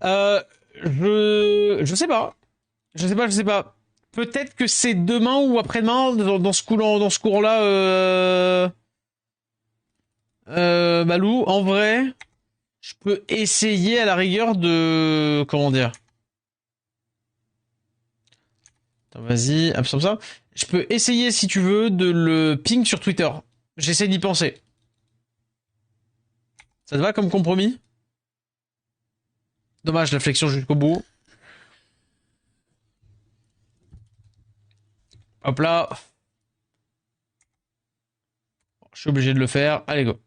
Je sais pas. Je sais pas, je sais pas. Peut-être que c'est demain ou après-demain dans ce courant-là. Balou, en vrai, je peux essayer à la rigueur de... Comment dire? Vas-y, absorbe ça. Je peux essayer, si tu veux, de le ping sur Twitter. J'essaie d'y penser. Ça te va comme compromis? Dommage la flexion jusqu'au bout. Hop là. Je suis obligé de le faire. Allez, go.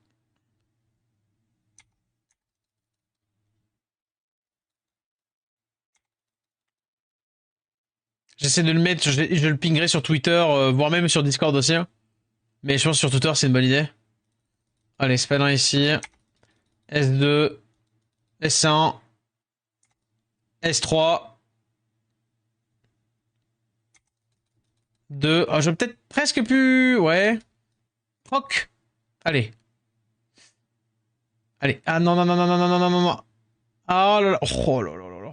J'essaie de le mettre, je le pingerai sur Twitter, voire même sur Discord aussi. Hein. Mais je pense que sur Twitter, c'est une bonne idée. Allez, spanner ici. S2. S1. S3. 2. Ah, je vais peut-être presque plus... Ouais. Proc. Allez. Allez. Ah non, non, non, non, non, non, non, non, non, non. Ah là là. Oh là là là là.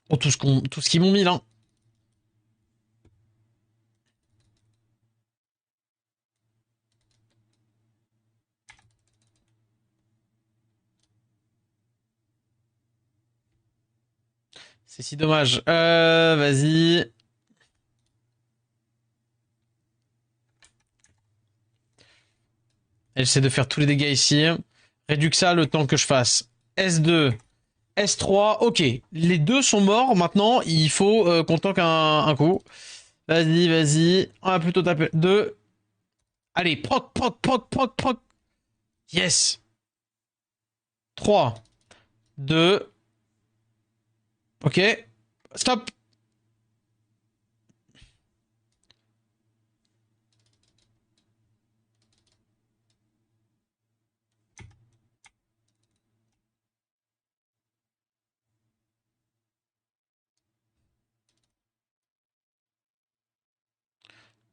Oh, tout ce qu'ils m'ont mis là. C'est si dommage. Vas-y. J'essaie de faire tous les dégâts ici. Réduxa le temps que je fasse. S2. S3. Ok. Les deux sont morts. Maintenant, il faut qu'on tanque un coup. Vas-y, vas-y. On va plutôt taper 2. Allez, proc, proc, proc, proc, proc. Yes. 3. 2. Ok. Stop.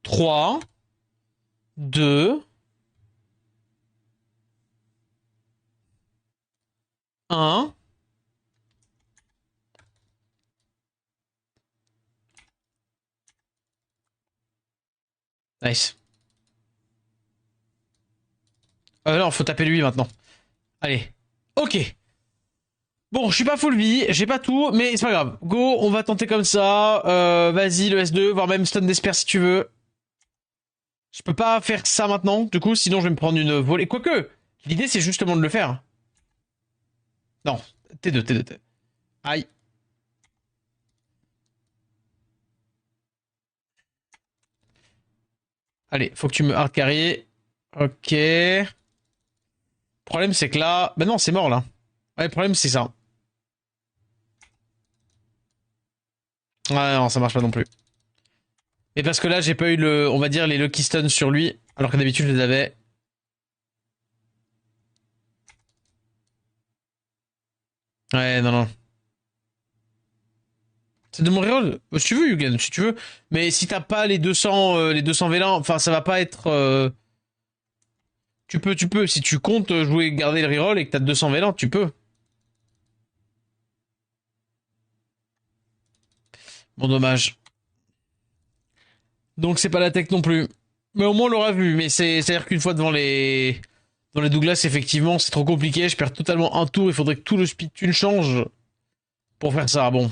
Trois, deux, un. Nice. Non, faut taper lui maintenant. Allez. Ok. Bon, je suis pas full vie, j'ai pas tout, mais c'est pas grave. Go, on va tenter comme ça. Vas-y, le S2, voire même stun d'espère si tu veux. Je peux pas faire ça maintenant, du coup, sinon je vais me prendre une volée. Quoique, l'idée c'est justement de le faire. Non, T2, T2, T2. Aïe. Allez, faut que tu me hard carry. Ok. Le problème c'est que là... Ben non, c'est mort là. Ouais, le problème c'est ça. Ouais, non, ça marche pas non plus. Et parce que là, j'ai pas eu le, on va dire, les Lucky Stones sur lui, alors que d'habitude, je les avais. Ouais, non, non. C'est de mon reroll. Si tu veux, Yugen, si tu veux. Mais si t'as pas les 200 vélins, enfin, ça va pas être... Tu peux. Si tu comptes jouer, garder le reroll et que t'as 200 vélins, tu peux. Bon, dommage. Donc, c'est pas la tech non plus. Mais au moins, on l'aura vu. Mais c'est-à-dire qu'une fois dans les Douglas, effectivement, c'est trop compliqué. Je perds totalement un tour. Il faudrait que tout le speed tune change pour faire ça. Bon.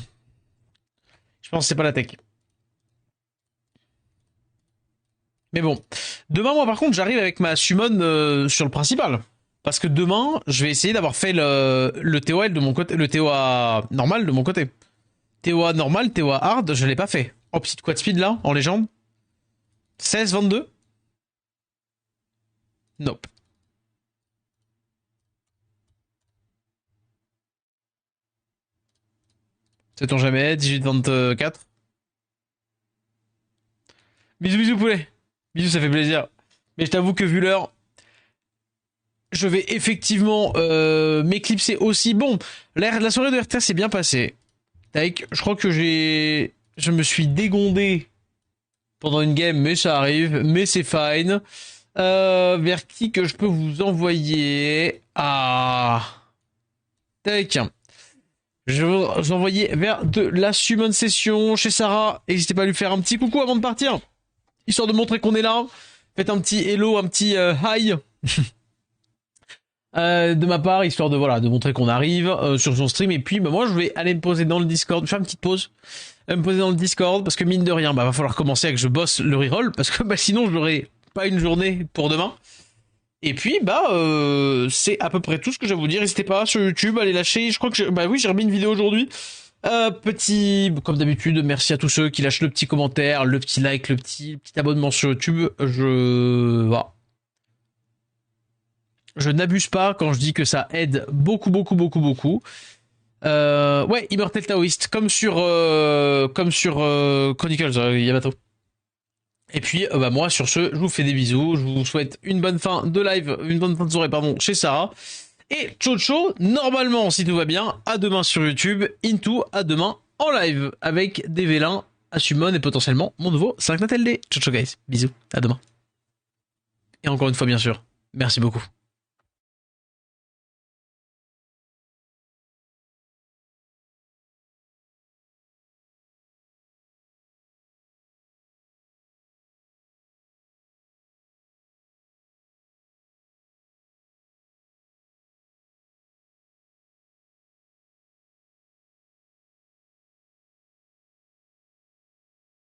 Je pense que c'est pas la tech. Mais bon. Demain, moi, par contre, j'arrive avec ma summon sur le principal. Parce que demain, je vais essayer d'avoir fait le TOL de mon côté, le TOA normal de mon côté. TOA normal, TOA hard, je l'ai pas fait. Oh, petite quad speed là, en légende. 16-22. Nope. Sait-on jamais, 18-24. Bisous, bisous, poulet. Bisous, ça fait plaisir. Mais je t'avoue que vu l'heure, je vais effectivement m'éclipser aussi. Bon, la soirée de RTA s'est bien passée. Taïk, je crois que je me suis dégondé pendant une game, mais ça arrive, mais c'est fine. Vers qui que je peux vous envoyer? Ah, tac. Je vais vous envoyer vers de la summon session chez Sarah. N'hésitez pas à lui faire un petit coucou avant de partir, histoire de montrer qu'on est là. Faites un petit hello, un petit hi. De ma part, histoire de voilà de montrer qu'on arrive sur son stream. Et puis bah, moi je vais aller me poser dans le Discord, faire une petite pause, me poser dans le Discord parce que mine de rien, bah va falloir commencer avec que je bosse le reroll parce que bah sinon je n'aurai pas une journée pour demain. Et puis, c'est à peu près tout ce que j'ai à vous dire. N'hésitez pas sur YouTube, allez lâcher. Je crois que j'ai remis une vidéo aujourd'hui. Comme d'habitude, merci à tous ceux qui lâchent le petit commentaire, le petit like, le petit abonnement sur YouTube. Je n'abuse pas quand je dis que ça aide beaucoup, beaucoup, beaucoup, beaucoup. Ouais, Immortal Taoist, comme sur Chronicles, Yamato. Et puis, moi, sur ce, je vous fais des bisous. Je vous souhaite une bonne fin de live, une bonne fin de soirée, pardon, chez Sarah. Et Chocho, normalement, si tout va bien, à demain sur YouTube, Into, à demain en live, avec des vélins, Assumon et potentiellement mon nouveau 5 Natel D. Chocho, guys. Bisous, à demain. Et encore une fois, bien sûr, merci beaucoup.